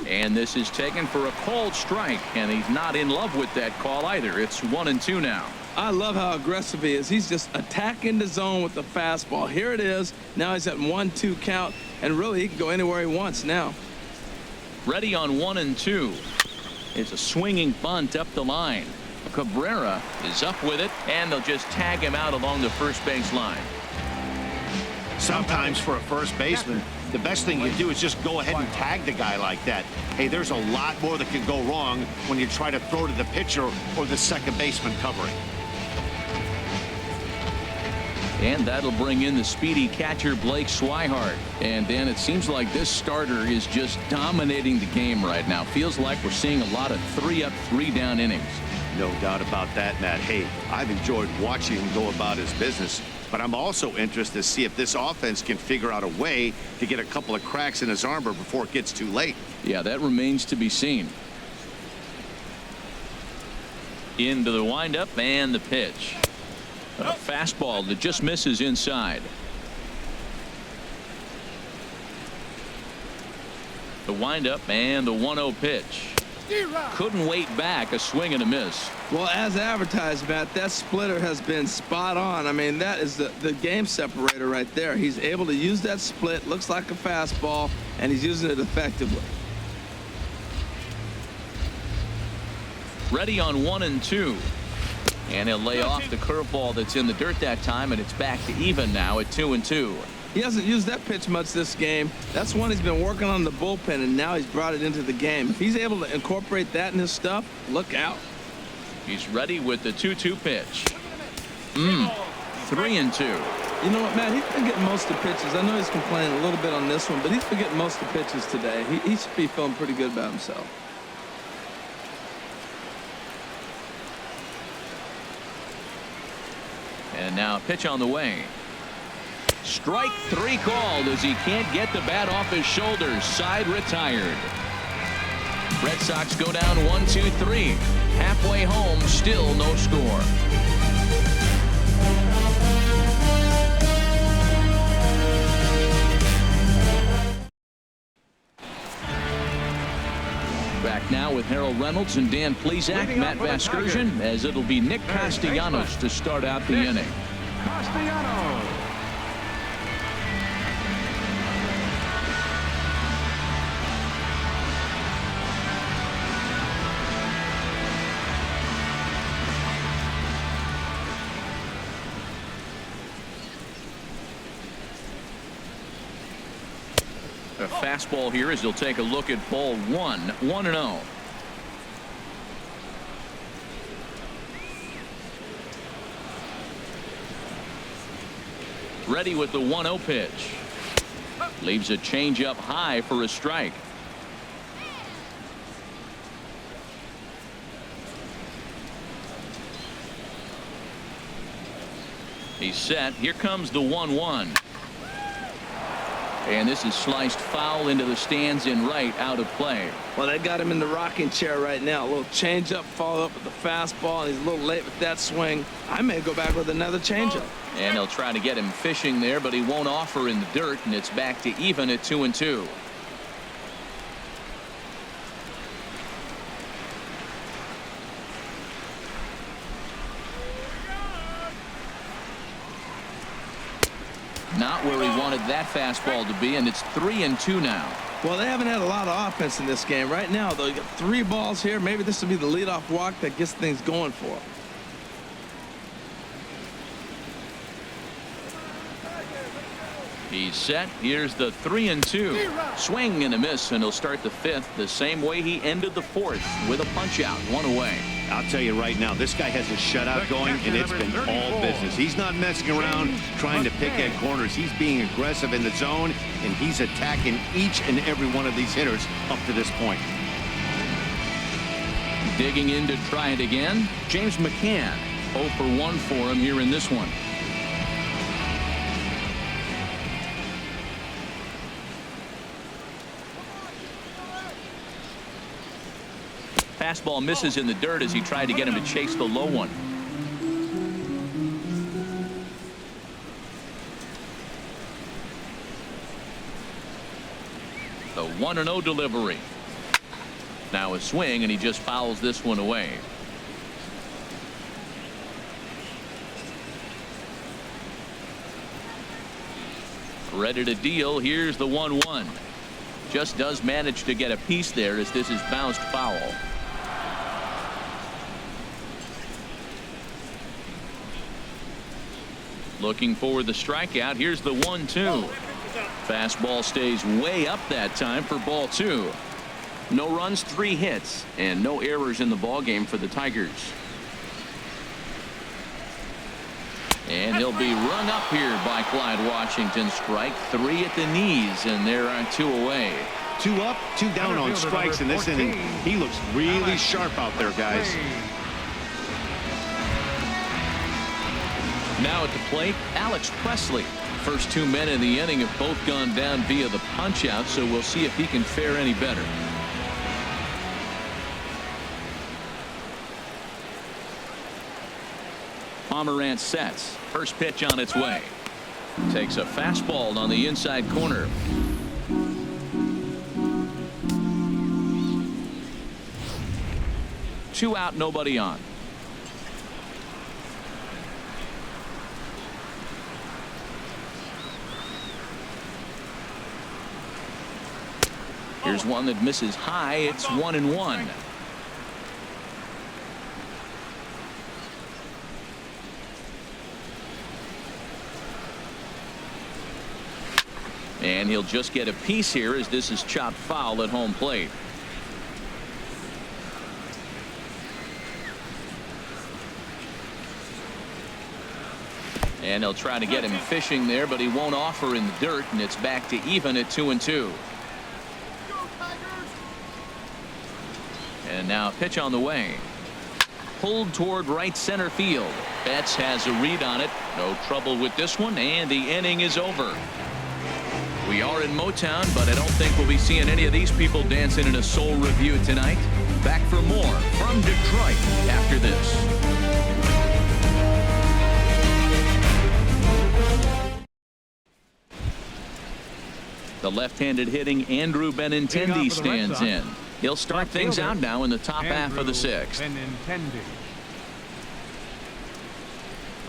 And this is taken for a called strike, and he's not in love with that call either. It's 1-2 now. I love how aggressive he is. He's just attacking the zone with the fastball. Here it is. Now he's at 1-2 count, and really he can go anywhere he wants now. Ready on 1-2. It's a swinging bunt up the line. Cabrera is up with it, and they'll just tag him out along the first base line. Sometimes for a first baseman, the best thing you do is just go ahead and tag the guy like that. Hey, there's a lot more that can go wrong when you try to throw to the pitcher or the second baseman covering. And that'll bring in the speedy catcher Blake Swihart. And Dan, it seems like this starter is just dominating the game right now. Feels like we're seeing a lot of 3-up, 3-down innings. No doubt about that, Matt. Hey, I've enjoyed watching him go about his business, but I'm also interested to see if this offense can figure out a way to get a couple of cracks in his armor before it gets too late. Yeah, that remains to be seen. Into the windup and the pitch. A fastball that just misses inside. The windup and the 1-0 pitch. Couldn't wait back. A swing and a miss. Well, as advertised, Matt, that splitter has been spot on. I mean, that is the game separator right there. He's able to use that split. Looks like a fastball, and he's using it effectively. Ready on 1-2. And he'll lay off the curveball that's in the dirt that time, and it's back to even now at 2-2. He hasn't used that pitch much this game. That's one he's been working on the bullpen, and now he's brought it into the game. If he's able to incorporate that in his stuff, look out. He's ready with the 2-2 pitch. 3-2. You know what, Matt? He's been getting most of the pitches. I know he's complaining a little bit on this one, but he's been getting most of the pitches today. He should be feeling pretty good about himself. And now a pitch on the way. Strike 3 called as he can't get the bat off his shoulders. Side retired. Red Sox go down 1-2-3. Halfway home, still no score. Back now with Harold Reynolds and Dan Plesac, Matt Vasgersian, as it'll be Nick Castellanos to start out the inning. Castellanos. A fastball here as he'll take a look at ball 1. 1-0. Ready with the 1-0 pitch. Leaves a changeup high for a strike. He's set. Here comes the 1-1. And this is sliced foul into the stands in right, out of play. Well, they got him in the rocking chair right now. A little changeup, followed up with the fastball, and he's a little late with that swing. I may go back with another changeup. And they'll try to get him fishing there, but he won't offer in the dirt, and it's back to even at 2-2. Not where he wanted that fastball to be, and it's 3-2 now. Well, they haven't had a lot of offense in this game. Right now, though, you got 3 balls here. Maybe this will be the leadoff walk that gets things going for them. He's set. Here's the 3-2. Swing and a miss, and he'll start the 5th the same way he ended the 4th, with a punch out, 1 away. I'll tell you right now, this guy has a shutout going, and it's been all business. He's not messing around trying to pick at corners. He's being aggressive in the zone, and he's attacking each and every one of these hitters up to this point. Digging in to try it again, James McCann. 0 for 1 for him here in this one. Fastball misses in the dirt as he tried to get him to chase the low one. The 1-0 delivery. Now a swing, and he just fouls this one away. Ready to deal. Here's the 1-1. Just does manage to get a piece there as this is bounced foul. Looking for the strikeout. Here's the 1-2. Fastball stays way up that time for ball 2. No runs, 3 hits, and no errors in the ball game for the Tigers. And he'll be rung up here by Clyde Washington. Strike 3 at the knees, and there are 2 away. 2 up, 2 down on strikes in this inning. He looks really sharp out there, guys. Now at the plate, Alex Presley. First 2 men in the inning have both gone down via the punch-out, so we'll see if he can fare any better. Pomerantz sets. First pitch on its way. Takes a fastball on the inside corner. Two out, nobody on. Here's one that misses high. It's 1-1. And he'll just get a piece here as this is chopped foul at home plate. And they'll try to get him fishing there, but he won't offer in the dirt, and it's back to even at 2-2. And now a pitch on the way. Pulled toward right center field. Betts has a read on it. No trouble with this one, and the inning is over. We are in Motown, but I don't think we'll be seeing any of these people dancing in a soul review tonight. Back for more from Detroit after this. The left-handed hitting Andrew Benintendi stands in. He'll start things out now in the top half of the 6th.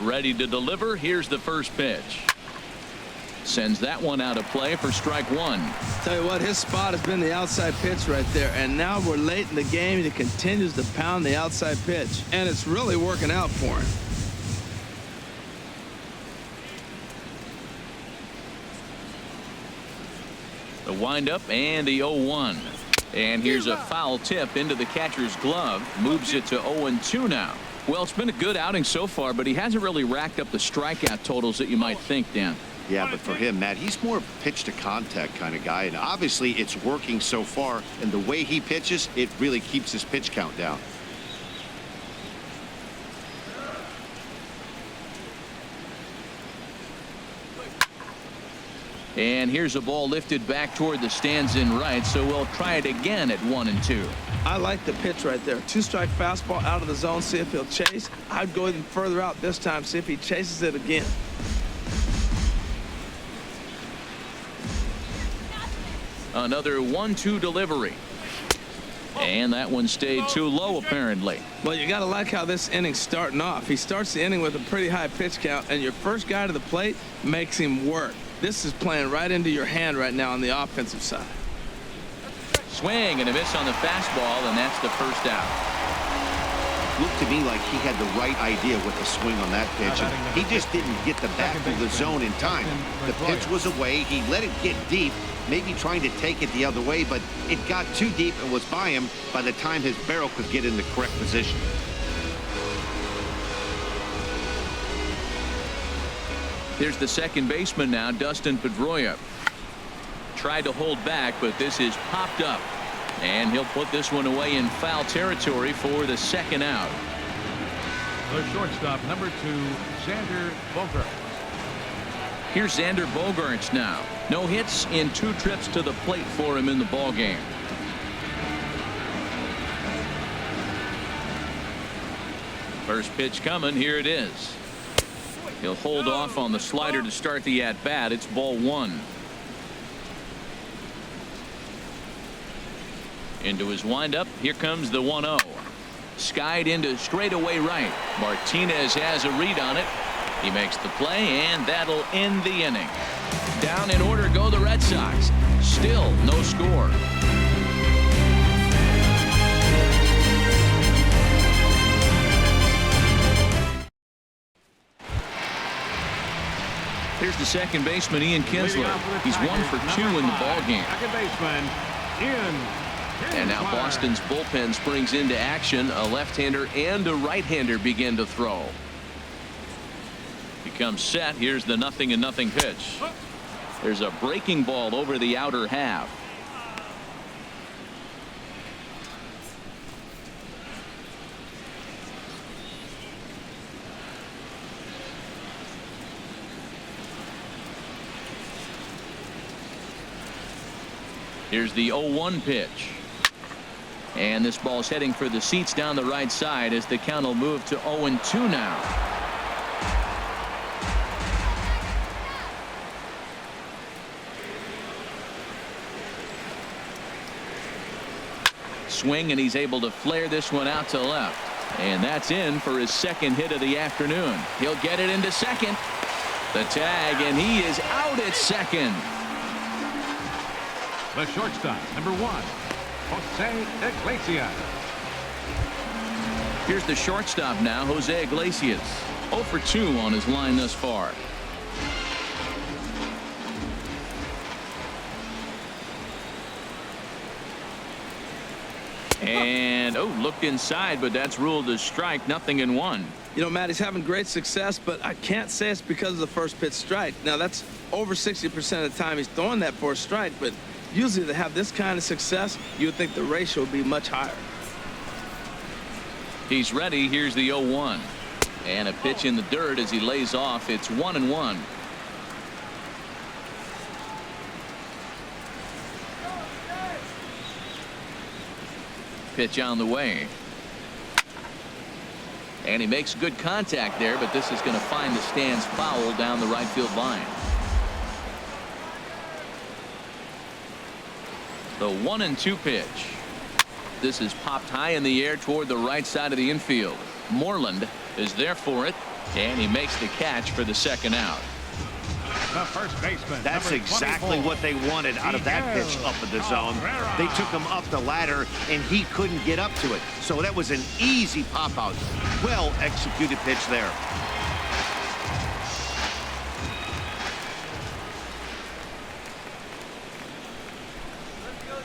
Ready to deliver. Here's the first pitch. Sends that one out of play for strike 1. Tell you what, his spot has been the outside pitch right there, and now we're late in the game and he continues to pound the outside pitch, and it's really working out for him. The windup and the 0-1. And here's a foul tip into the catcher's glove. Moves it to 0-2 now. Well, it's been a good outing so far, but he hasn't really racked up the strikeout totals that you might think, Dan. Yeah, but for him, Matt, he's more of a pitch to contact kind of guy, and obviously it's working so far, and the way he pitches, it really keeps his pitch count down. And here's a ball lifted back toward the stands in right, so we'll try it again at 1-2. I like the pitch right there. 2-strike fastball out of the zone, see if he'll chase. I'd go even further out this time, see if he chases it again. Another 1-2 delivery. And that one stayed too low, apparently. Well, you got to like how this inning's starting off. He starts the inning with a pretty high pitch count, and your first guy to the plate makes him work. This is playing right into your hand right now on the offensive side. Swing and a miss on the fastball, and that's the first out. Looked to me like he had the right idea with the swing on that pitch, and he just didn't get the back of the zone in time. The pitch was away. He let it get deep, maybe trying to take it the other way, but it got too deep and was by him by the time his barrel could get in the correct position. Here's the second baseman now, Dustin Pedroia. Tried to hold back, but this is popped up. And he'll put this one away in foul territory for the second out. The shortstop, number 2, Xander Bogaerts. Here's Xander Bogaerts now. No hits in 2 trips to the plate for him in the ballgame. First pitch coming. Here it is. He'll hold off on the slider to start the at-bat. It's ball 1. Into his windup. Here comes the 1-0. Skied into straightaway right. Martinez has a read on it. He makes the play, and that'll end the inning. Down in order go the Red Sox. Still no score. Here's the second baseman, Ian Kinsler. He's 1 for 2 in the ballgame. Second baseman, Ian. And now Boston's bullpen springs into action. A left-hander and a right-hander begin to throw. Becomes set. Here's the 0-0 pitch. There's a breaking ball over the outer half. Here's the 0-1 pitch. And this ball's heading for the seats down the right side as the count will move to 0-2 now. Swing, and he's able to flare this one out to left. And that's in for his second hit of the afternoon. He'll get it into second. The tag, and he is out at second. The shortstop, number 1, Jose Iglesias. Here's the shortstop now, Jose Iglesias. 0 for 2 on his line thus far. And looked inside, but that's ruled a strike. 0-1. You know, Matt, he's having great success, but I can't say it's because of the first pitch strike. Now, that's over 60% of the time he's throwing that for a strike, but usually to have this kind of success, you would think the ratio would be much higher. He's ready. Here's the 0-1. And a pitch in the dirt as he lays off. It's 1-1. Pitch on the way. And he makes good contact there, but this is going to find the stands foul down the right field line. The 1-2 pitch. This is popped high in the air toward the right side of the infield. Moreland is there for it, and he makes the catch for the second out. The first baseman. That's exactly what they wanted out of that pitch up in the zone. They took him up the ladder, and he couldn't get up to it. So that was an easy pop-out. Well executed pitch there.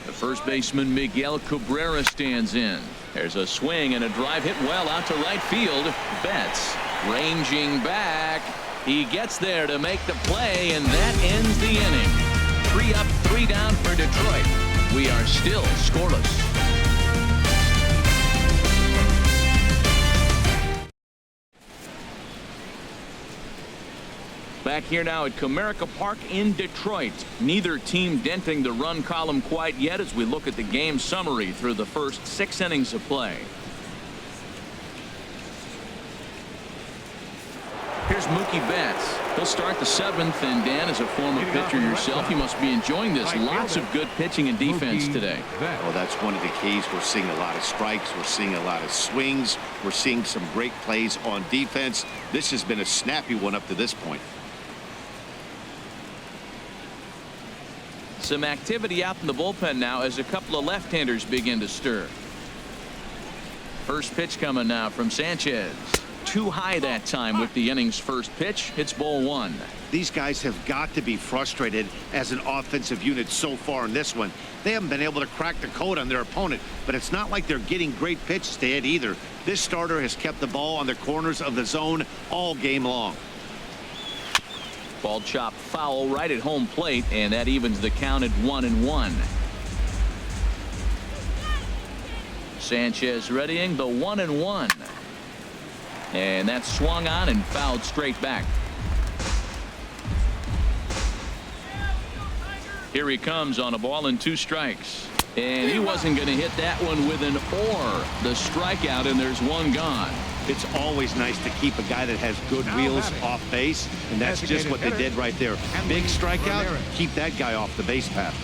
The first baseman, Miguel Cabrera, stands in. There's a swing and a drive hit well out to right field. Betts ranging back. He gets there to make the play, and that ends the inning. 3 up, 3 down for Detroit. We are still scoreless. Back here now at Comerica Park in Detroit. Neither team denting the run column quite yet as we look at the game summary through the first 6 innings of play. Here's Mookie Betts. He'll start the 7th, and Dan, as a former pitcher yourself, you must be enjoying this. Lots of good pitching and defense today. Well, that's one of the keys. We're seeing a lot of strikes. We're seeing a lot of swings. We're seeing some great plays on defense. This has been a snappy one up to this point. Some activity out in the bullpen now as a couple of left-handers begin to stir. First pitch coming now from Sanchez. Too high that time with the inning's first pitch. It's ball 1. These guys have got to be frustrated as an offensive unit so far in this one. They haven't been able to crack the code on their opponent, but it's not like they're getting great pitches to hit either. This starter has kept the ball on the corners of the zone all game long. Ball chopped foul right at home plate, and that evens the count at 1-1. Sanchez readying the 1-1. And that's swung on and fouled straight back. Here he comes on a ball and 2 strikes. And he wasn't going to hit that one with an or. The strikeout, and there's 1 gone. It's always nice to keep a guy that has good wheels off base, and that's just what they did right there. Big strikeout, keep that guy off the base path.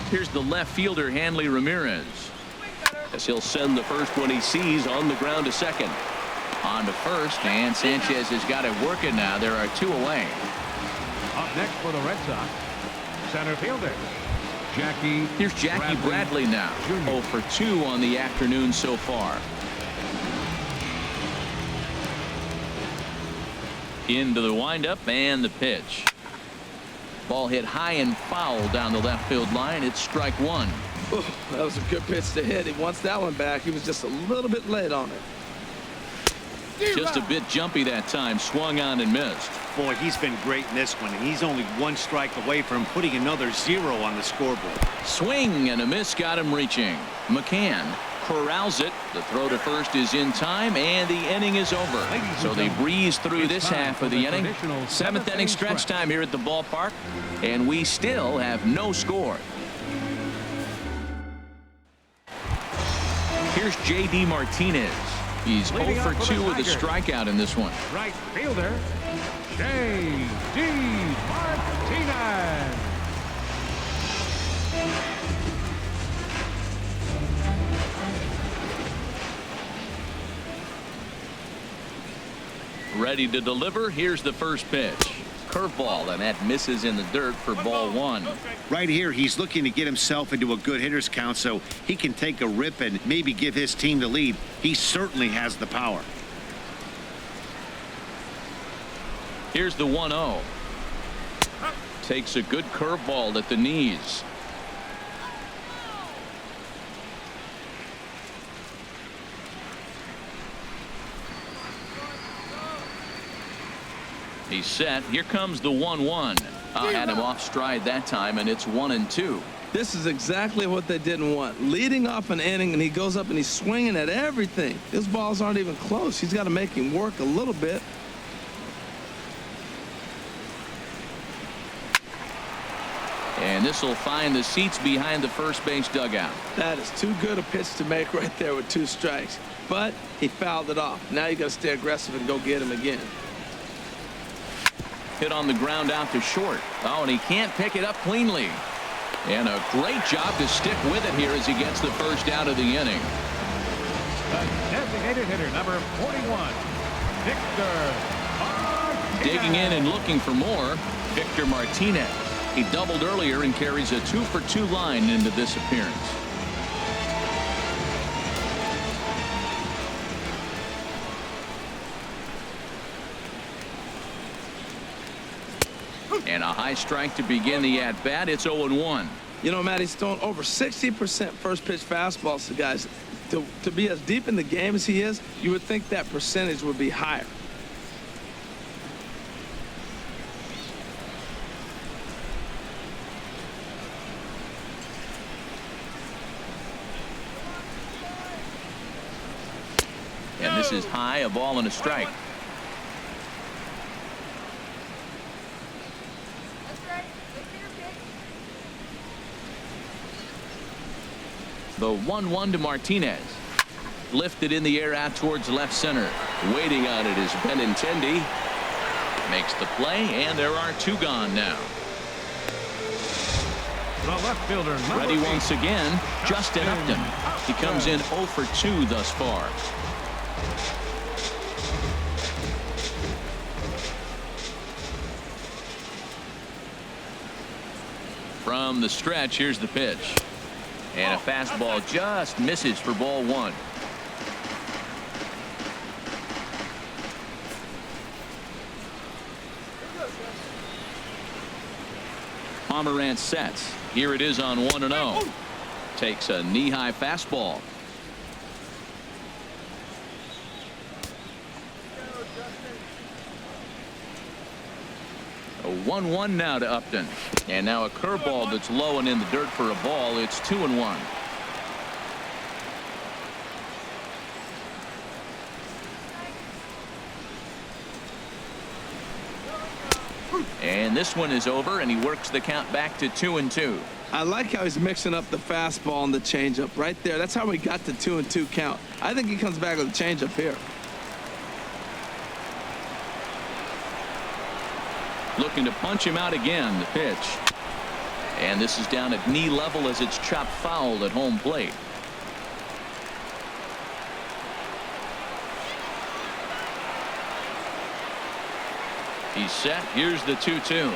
Here's the left fielder, Hanley Ramirez, as he'll send the first one he sees on the ground to second. On to first, and Sanchez has got it working now. There are 2 away. Up next for the Red Sox, center fielder Jackie. Here's Jackie Bradley now. 0 for 2 on the afternoon so far. Into the windup and the pitch. Ball hit high and foul down the left field line. It's strike 1. Ooh, that was a good pitch to hit. He wants that one back. He was just a little bit late on it. Just a bit jumpy that time. Swung on and missed. Boy, he's been great in this one, and he's only 1 strike away from putting another 0 on the scoreboard. Swing and a miss got him reaching. McCann corrals it. The throw to first is in time, and the inning is over. So they breeze through this half of the inning. 7th inning stretch time here at the ballpark, and we still have no score. Here's J.D. Martinez. He's 0 for 2 with a strikeout in this one. Right fielder J.D. Martinez. Ready to deliver. Here's the first pitch. Curveball, and that misses in the dirt for ball 1. Right here, he's looking to get himself into a good hitter's count so he can take a rip and maybe give his team the lead. He certainly has the power. Here's the 1-0. Takes a good curveball at the knees. He's set. Here comes the 1-1. Had him off stride that time, and it's 1-2. This is exactly what they didn't want. Leading off an inning, and he goes up and he's swinging at everything. His balls aren't even close. He's got to make him work a little bit. And this will find the seats behind the first base dugout. That is too good a pitch to make right there with 2 strikes. But he fouled it off. Now you got to stay aggressive and go get him again. Hit on the ground out to short. Oh, and he can't pick it up cleanly. And a great job to stick with it here as he gets the first out of the inning. The designated hitter, number 41, Victor Martinez. Digging in and looking for more, Victor Martinez. He doubled earlier and carries a 2 for 2 line into this appearance. And a high strike to begin the at-bat. It's 0-1. You know, Matt, he's thrown over 60% first pitch fastballs to guys. To be as deep in the game as he is, you would think that percentage would be higher. This is high, a ball and a strike. The 1-1 to Martinez. Lifted in the air out towards left center. Waiting on it is Benintendi. Makes the play, and there are two gone now. The left fielder, Ready once again, Justin Upton. He comes in 0 for 2 thus far. From the stretch, here's the pitch. And a fastball just misses for ball 1. Pomerantz sets. Here it is on 1-0. Takes a knee-high fastball. A 1-1 now to Upton. And now a curveball that's low and in the dirt for a ball. It's 2-1. And this one is over, and he works the count back to 2-2. I like how he's mixing up the fastball and the changeup right there. That's how we got the 2-2 count. I think he comes back with a changeup here. Looking to punch him out again. The pitch. And this is down at knee level as it's chopped foul at home plate. He's set. Here's the 2-2.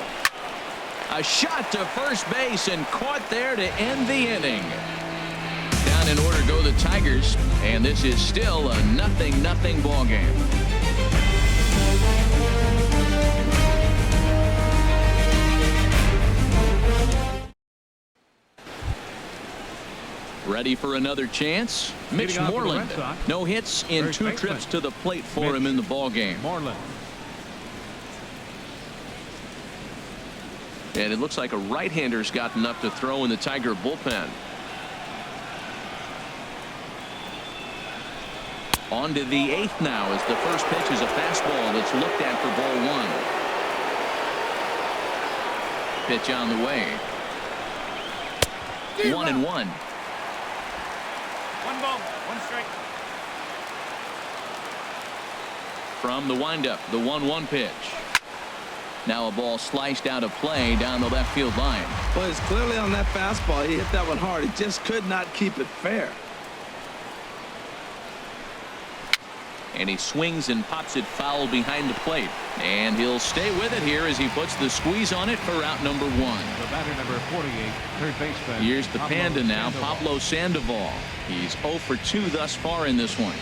A shot to first base and caught there to end the inning. Down in order go the Tigers, and this is still a 0-0 ball game. Ready for another chance? Mitch Moreland. No hits in 2 trips to the plate for him in the ball game. Moreland. And it looks like a right-hander's gotten up to throw in the Tiger bullpen. On to the 8th now as the first pitch is a fastball that's looked at for ball 1. Pitch on the way. 1-1. 1 ball, 1 strike. From the windup, the 1-1 pitch. Now a ball sliced out of play down the left field line. Well, it's clearly on that fastball. He hit that one hard. He just could not keep it fair. And he swings and pops it foul behind the plate. And he'll stay with it here as he puts the squeeze on it for out number 1. The batter number 48, third baseman. Here's the Panda now, Pablo Sandoval. He's 0 for 2 thus far in this one.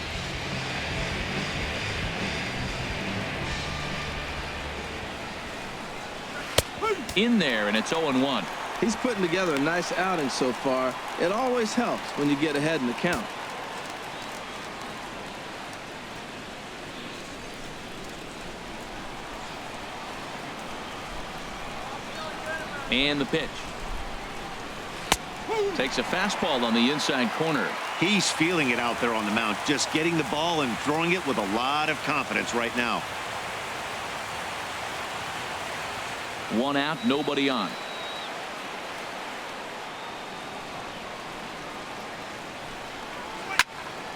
In there, and it's 0-1. He's putting together a nice outing so far. It always helps when you get ahead in the count. And the pitch. Takes a fastball on the inside corner. He's feeling it out there on the mound, just getting the ball and throwing it with a lot of confidence right now. 1 out, nobody on.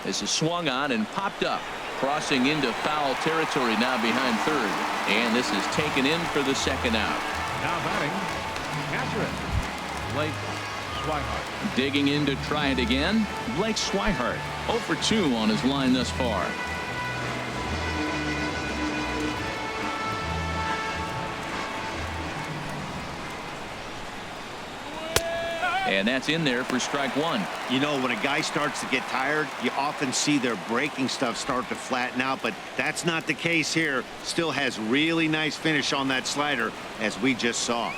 This is swung on and popped up. Crossing into foul territory now behind third. And this is taken in for the 2nd out. Now batting, catcher, Blake Swihart. Digging in to try it again, Blake Swihart. 0 for 2 on his line thus far. And that's in there for strike 1. You know, when a guy starts to get tired, you often see their breaking stuff start to flatten out, but that's not the case here. Still has really nice finish on that slider, as we just saw.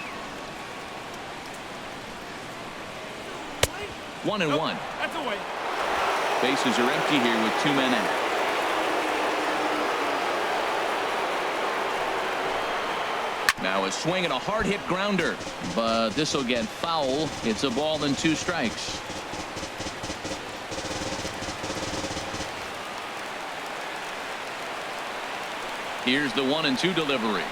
1-1. That's away. Bases are empty here with 2 men out. Now a swing and a hard hit grounder, but this will get foul. It's a ball and 2 strikes. Here's the 1-2 delivery.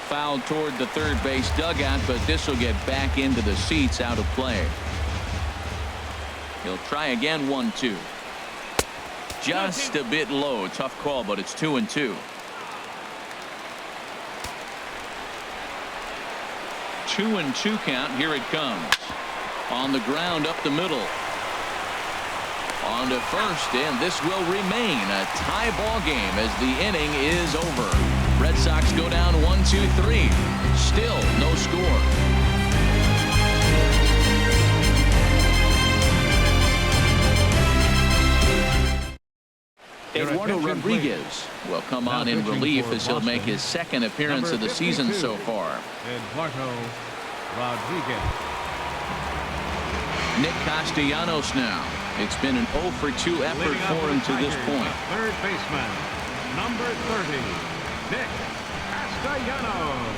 Fouled toward the third base dugout, but this will get back into the seats, out of play. He'll try again. 1-2. Just a bit low. Tough call, but it's 2-2. 2-2 count. Here it comes. On the ground up the middle. On to first, and this will remain a tie ball game as the inning is over. Red Sox go down 1-2-3. Still no score. Eduardo Rodriguez will come on in relief as he'll make his second appearance of the season so far. Eduardo Rodriguez. Nick Castellanos now. It's been an 0-for-2 effort for him to this point. Third baseman, number 30, Nick Castellanos.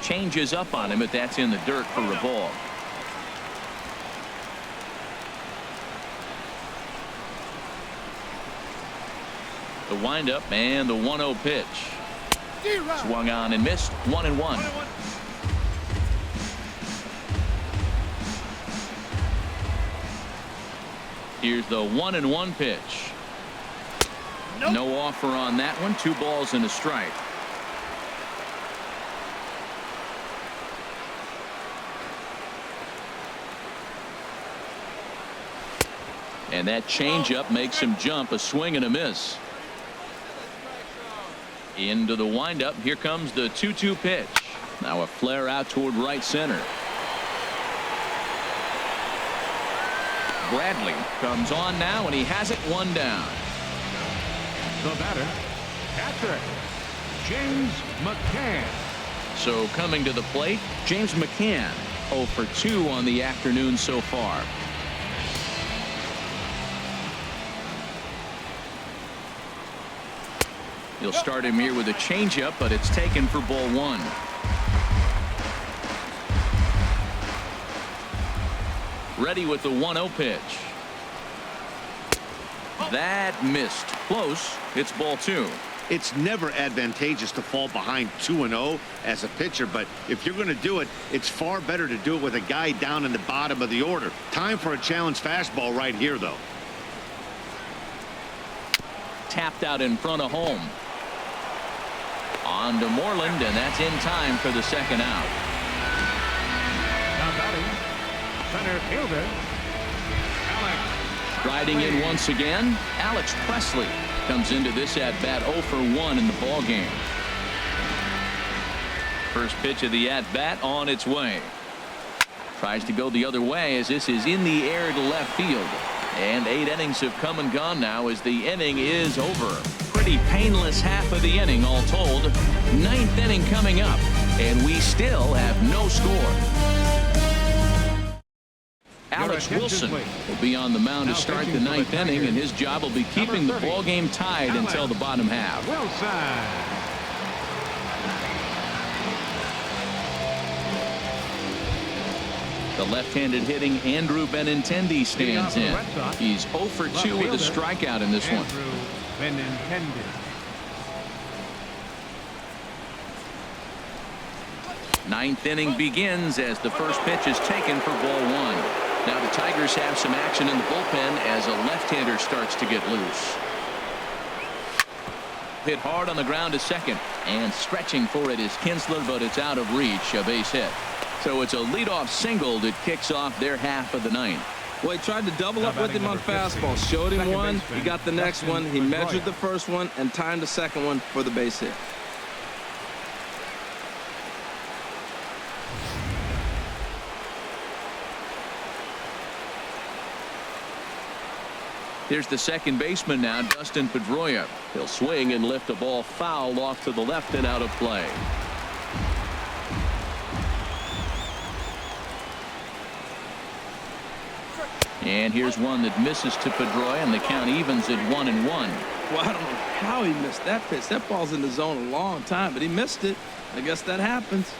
Changes up on him, but that's in the dirt for a ball. The windup and the 1-0 pitch. Swung on and missed. 1-1. Here's the 1-1 pitch. No offer on that one. 2 balls and a strike. And that changeup makes him jump. A swing and a miss. Into the windup. Here comes the 2-2 pitch. Now a flare out toward right center. Bradley comes on now, and he has it. 1 down. The batter, catcher, James McCann. So coming to the plate, James McCann. 0-for-2 on the afternoon so far. He'll start him here with a changeup, but it's taken for ball 1. Ready with the 1-0 pitch. That missed. Close. It's ball 2. It's never advantageous to fall behind 2-0 as a pitcher, but if you're going to do it, it's far better to do it with a guy down in the bottom of the order. Time for a challenge fastball right here, though. Tapped out in front of home. On to Moreland, and that's in time for the second out. Now batting, center fielder, Alex. Riding in once again, Alex Presley comes into this at-bat 0-for-1 in the ball game. First pitch of the at-bat on its way. Tries to go the other way as this is in the air to left field. And 8 innings have come and gone now as the inning is over. Pretty painless half of the inning all told. 9th inning coming up, and we still have no score. Alex Wilson will be on the mound to start the 9th inning, and his job will be keeping the ball game tied until the bottom half. The left-handed hitting Andrew Benintendi stands in. He's 0-for-2 with a strikeout in this one. Ninth inning begins as the first pitch is taken for ball 1. Now the Tigers have some action in the bullpen as a left-hander starts to get loose. Hit hard on the ground to second, and stretching for it is Kinsler, but it's out of reach. A base hit. So it's a leadoff single that kicks off their half of the 9th. Well, he tried to double up with him on fastball. Showed him one. He got the next one. He measured the first one and timed the second one for the base hit. Here's the second baseman now, Dustin Pedroia. He'll swing and lift a ball foul off to the left and out of play. And here's one that misses to Pedroia, and the count evens at 1-1. Well, I don't know how he missed that pitch. That ball's in the zone a long time, but he missed it. I guess that happens.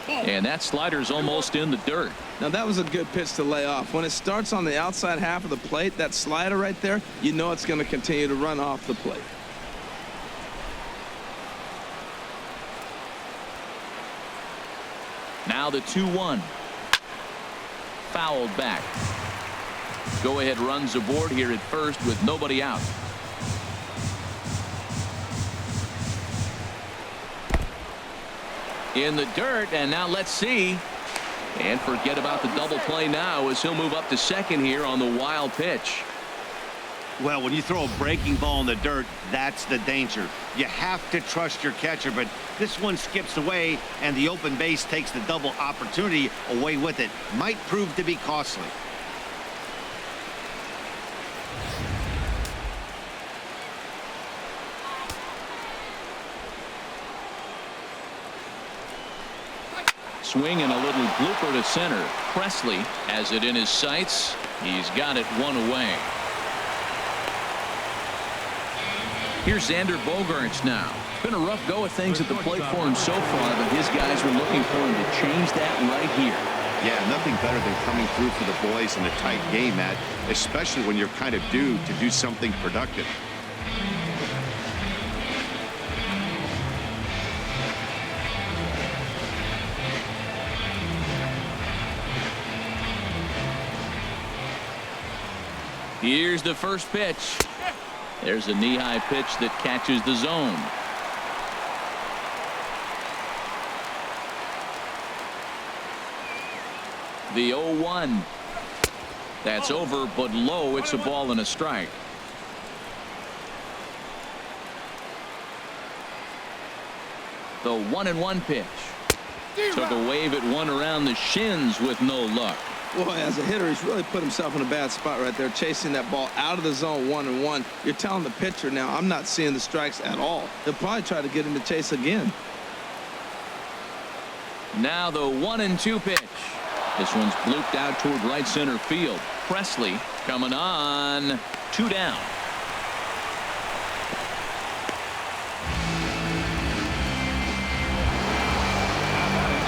And that slider's almost in the dirt. Now, that was a good pitch to lay off. When it starts on the outside half of the plate, that slider right there, you know it's going to continue to run off the plate. Now the 2-1. Fouled back. Go-ahead runs aboard here at first with nobody out. In the dirt, and now let's see. And forget about the double play now as he'll move up to second here on the wild pitch. Well, when you throw a breaking ball in the dirt, that's the danger. You have to trust your catcher, but this one skips away, and the open base takes the double opportunity away with it. Might prove to be costly. Swing and a little blooper to center. Presley has it in his sights. He's got it one away. Here's Xander Bogaerts now. Been a rough go of things at the plate for him so far, but his guys are looking for him to change that right here. Yeah, nothing better than coming through for the boys in a tight game, Matt, especially when you're kind of due to do something productive. Here's the first pitch. There's a knee-high pitch that catches the zone. The 0-1. That's over, but low. It's a ball and a strike. The 1-1 pitch. Took a wave at one around the shins with no luck. Boy, as a hitter, he's really put himself in a bad spot right there, chasing that ball out of the zone 1-1. You're telling the pitcher now, I'm not seeing the strikes at all. He'll probably try to get him to chase again. Now the 1-2 pitch. This one's blooped out toward right center field. Presley coming on. 2 down.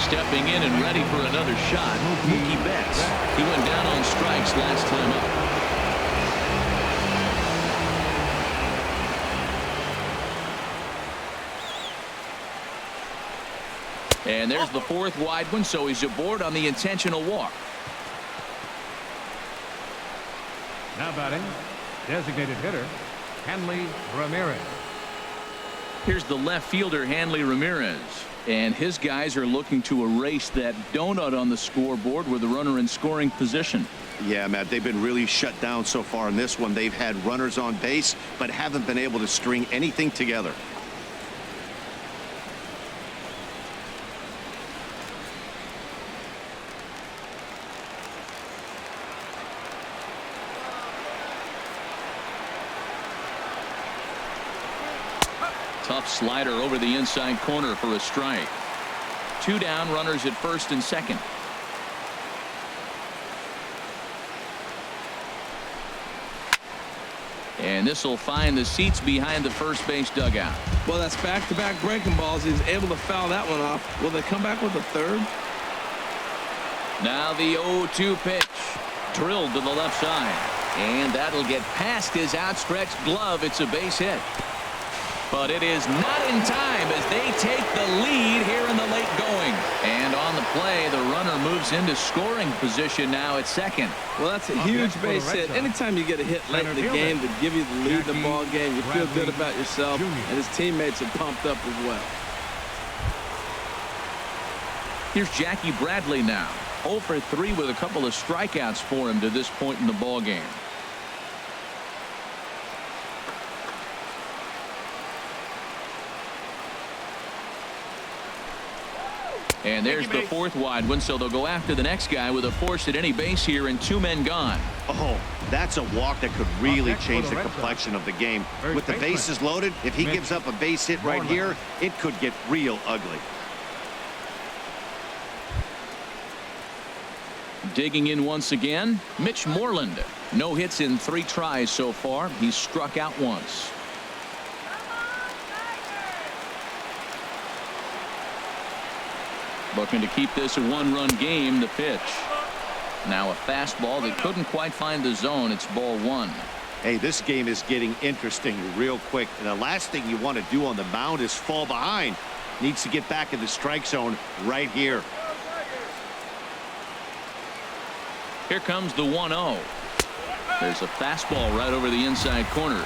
Stepping in and ready for another shot, Mookie Betts. He went down on strikes last time up. And there's the fourth wide one, so he's aboard on the intentional walk. Now batting, designated hitter, Hanley Ramirez. Here's the left fielder, Hanley Ramirez. And his guys are looking to erase that donut on the scoreboard with the runner in scoring position. Yeah, Matt, they've been really shut down so far in this one. They've had runners on base, but haven't been able to string anything together. Tough slider over the inside corner for a strike. 2 down, runners at first and second. And this will find the seats behind the first base dugout. Well, that's back-to-back breaking balls. He was able to foul that one off. Will they come back with a third? Now the 0-2 pitch. Drilled to the left side. And that'll get past his outstretched glove. It's a base hit. But it is not in time as they take the lead here in the late going. And on the play, the runner moves into scoring position now at second. Well, that's a huge base hit. Anytime you get a hit late in the game to give you the lead in the ball game, you feel good about yourself, and his teammates are pumped up as well. Here's Jackie Bradley now. 0 for 3 with a couple of strikeouts for him to this point in the ball game. And there's the fourth wide one, so they'll go after the next guy with a force at any base here and 2 men gone. Oh, that's a walk that could really change the complexion of the game. With the bases loaded, if he gives up a base hit right here, it could get real ugly. Digging in once again, Mitch Moreland. No hits in 3 tries so far. He's struck out once. Looking to keep this a one-run game. The pitch. Now a fastball that couldn't quite find the zone. It's ball one. Hey, this game is getting interesting real quick. And the last thing you want to do on the mound is fall behind. Needs to get back in the strike zone right here. Here comes the 1-0. There's a fastball right over the inside corner.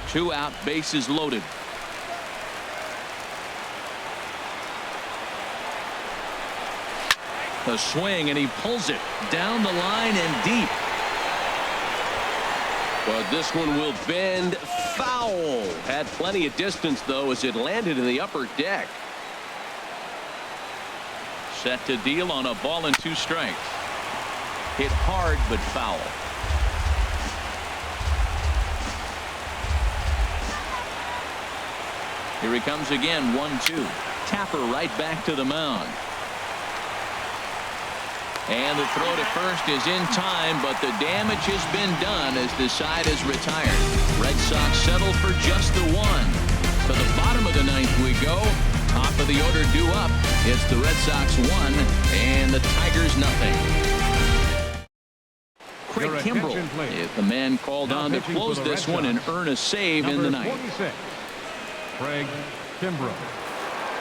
Two out, bases loaded. A swing, and he pulls it down the line and deep. But this one will bend foul. Had plenty of distance, though, as it landed in the upper deck. Set to deal on a ball and 2 strikes. Hit hard but foul. Here he comes again. 1-2. Tapper right back to the mound. And the throw to first is in time, but the damage has been done as the side is retired. Red Sox settle for just the 1. To the bottom of the 9th we go. Top of the order due up. It's the Red Sox 1 and the Tigers nothing. Craig Kimbrell is the man called on to close this one and earn a save in the 9th. 46, Craig Kimbrell.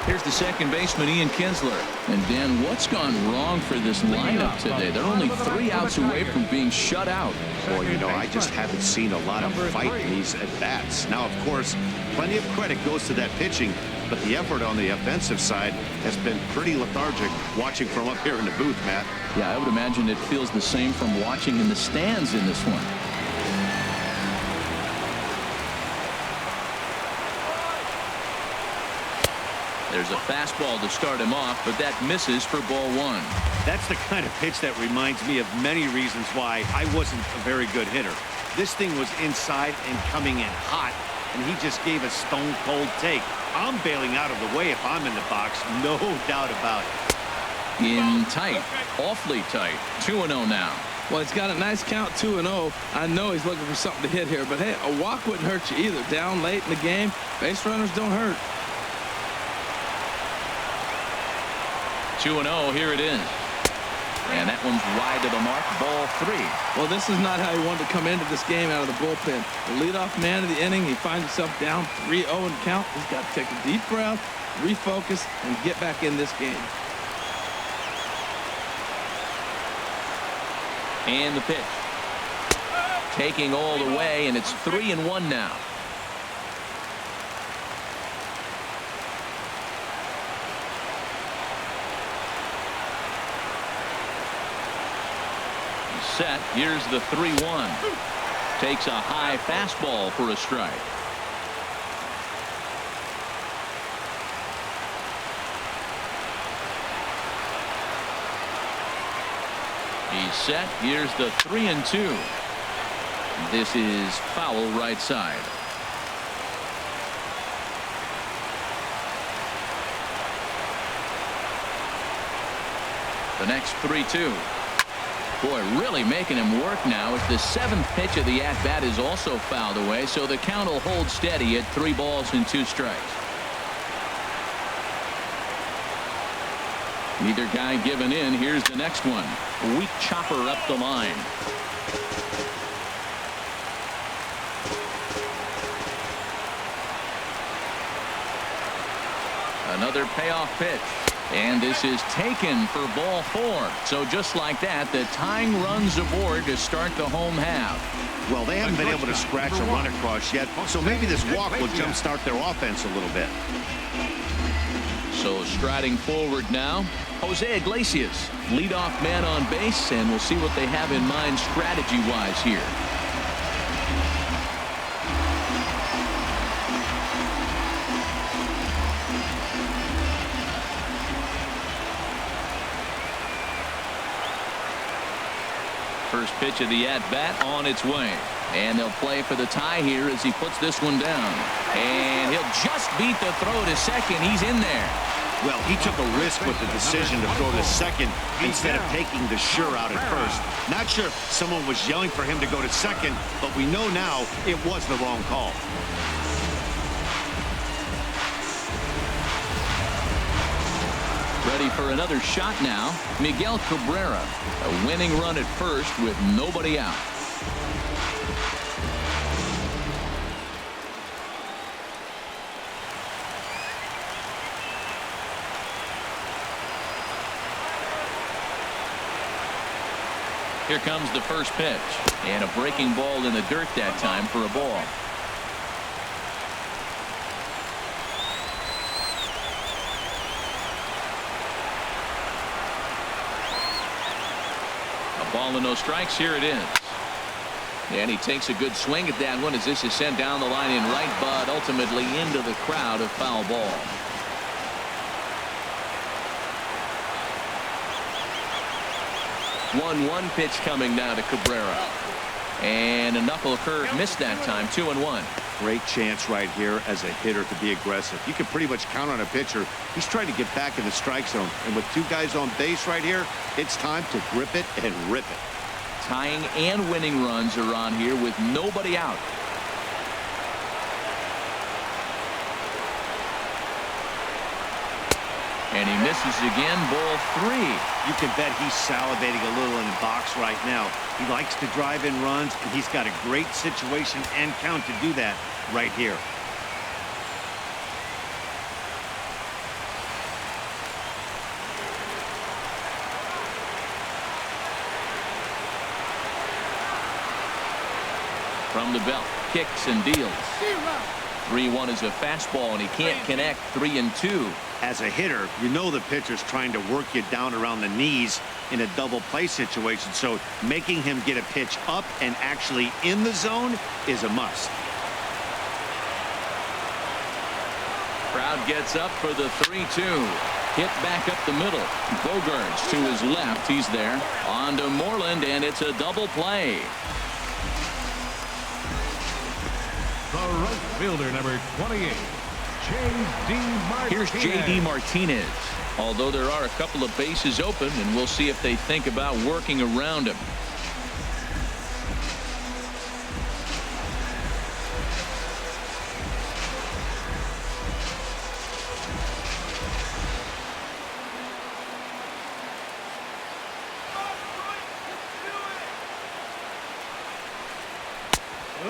Here's the second baseman, Ian Kinsler. And Dan, what's gone wrong for this lineup today? They're only 3 outs away from being shut out. Boy, you know, I just haven't seen a lot of fight in these at-bats. Now, of course, plenty of credit goes to that pitching, but the effort on the offensive side has been pretty lethargic watching from up here in the booth, Matt. Yeah, I would imagine it feels the same from watching in the stands in this one. There's a fastball to start him off, but that misses for ball 1. That's the kind of pitch that reminds me of many reasons why I wasn't a very good hitter. This thing was inside and coming in hot, and he just gave a stone-cold take. I'm bailing out of the way if I'm in the box, no doubt about it. In tight, awfully tight. 2-0 now. Well, it's got a nice count, 2-0. I know he's looking for something to hit here, but hey, a walk wouldn't hurt you either. Down late in the game, base runners don't hurt. 2-0, here it is. And that one's wide to the mark, ball 3. Well, this is not how he wanted to come into this game out of the bullpen. The leadoff man of the inning, he finds himself down 3-0 in count. He's got to take a deep breath, refocus, and get back in this game. And the pitch. Taking all the way, and it's 3-1 now. Set. Here's the 3-1. Takes a high fastball for a strike. He's set. Here's the 3-2. This is foul right side. The next 3-2. Boy, really making him work now as the 7th pitch of the at-bat is also fouled away, so the count will hold steady at 3 balls and 2 strikes. Neither guy giving in. Here's the next one. A weak chopper up the line. Another payoff pitch. And this is taken for ball 4. So just like that, the tying runs aboard to start the home half. Well, they haven't been able to scratch a run across yet, so maybe this walk will jumpstart their offense a little bit. So striding forward now, Jose Iglesias, leadoff man on base, and we'll see what they have in mind strategy-wise here. First pitch of the at-bat on its way. And they'll play for the tie here as he puts this one down. And he'll just beat the throw to second. He's in there. Well, he took a risk with the decision to throw to second instead of taking the sure out at first. Not sure if someone was yelling for him to go to second, but we know now it was the wrong call. Ready for another shot now. Miguel Cabrera, a winning run at first with nobody out. Here comes the first pitch, and a breaking ball in the dirt that time for a ball. A ball and no strikes. Here it is. And he takes a good swing at that one as this is sent down the line in right, but ultimately into the crowd, a foul ball. 1-1 pitch coming now to Cabrera. And a knuckle curve missed that time. 2-1. Great chance right here as a hitter to be aggressive. You can pretty much count on a pitcher. He's trying to get back in the strike zone. And with two guys on base right here, it's time to grip it and rip it. Tying and winning runs are on here with nobody out. And he misses again. Ball 3. You can bet he's salivating a little in the box right now. He likes to drive in runs, and he's got a great situation and count to do that right here. From the belt, kicks and deals. 3-1 is a fastball, and he can't connect. 3-2. As a hitter, you know the pitcher's trying to work you down around the knees in a double play situation, so making him get a pitch up and actually in the zone is a must. Crowd gets up for the 3-2. Hit back up the middle. Bogarts to his left. He's there. On to Moreland, and it's a double play. The right fielder, number 28. Here's J.D. Martinez. Although there are a couple of bases open, and we'll see if they think about working around him.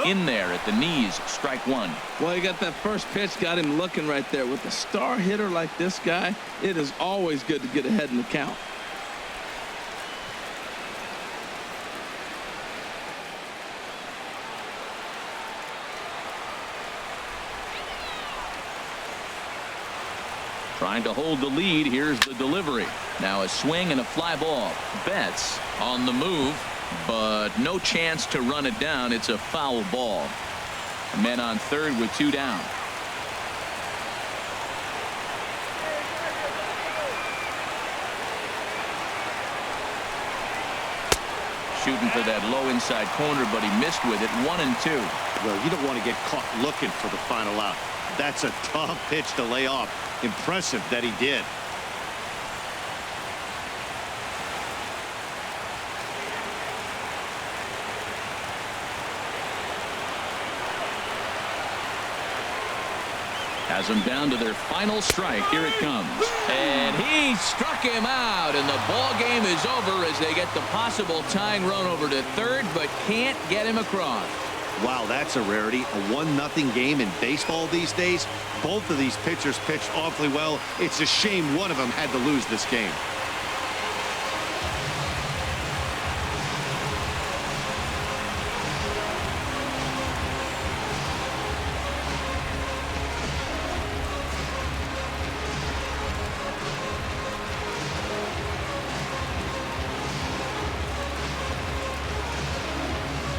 In there at the knees, strike 1. Well, he got that first pitch, got him looking right there. With a star hitter like this guy, it is always good to get ahead in the count. Trying to hold the lead. Here's the delivery. Now a swing and a fly ball. Betts on the move, but no chance to run it down. It's a foul ball. Men on third with 2 down. Shooting for that low inside corner, but he missed with it. 1-2. Well, you don't want to get caught looking for the final out. That's a tough pitch to lay off. Impressive that he did. Has them down to their final strike. Here it comes. And he struck him out, and the ball game is over as they get the possible tying run over to third, but can't get him across. Wow, that's a rarity. A 1-0 game in baseball these days. Both of these pitchers pitched awfully well. It's a shame one of them had to lose this game.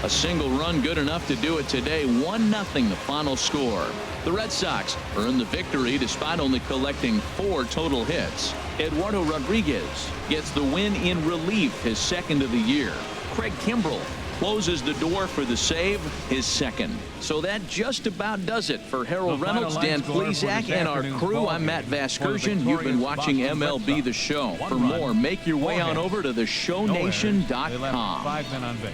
A single run good enough to do it today. 1-0 the final score. The Red Sox earned the victory despite only collecting 4 total hits. Eduardo Rodriguez gets the win in relief, his second of the year. Craig Kimbrell closes the door for the save, his second. So that just about does it for Harold Reynolds, Dan Plesac, and our crew. I'm Matt Vasgersian. You've been watching MLB The Show. For more, make your way on over to theshownation.com. 5 men on base.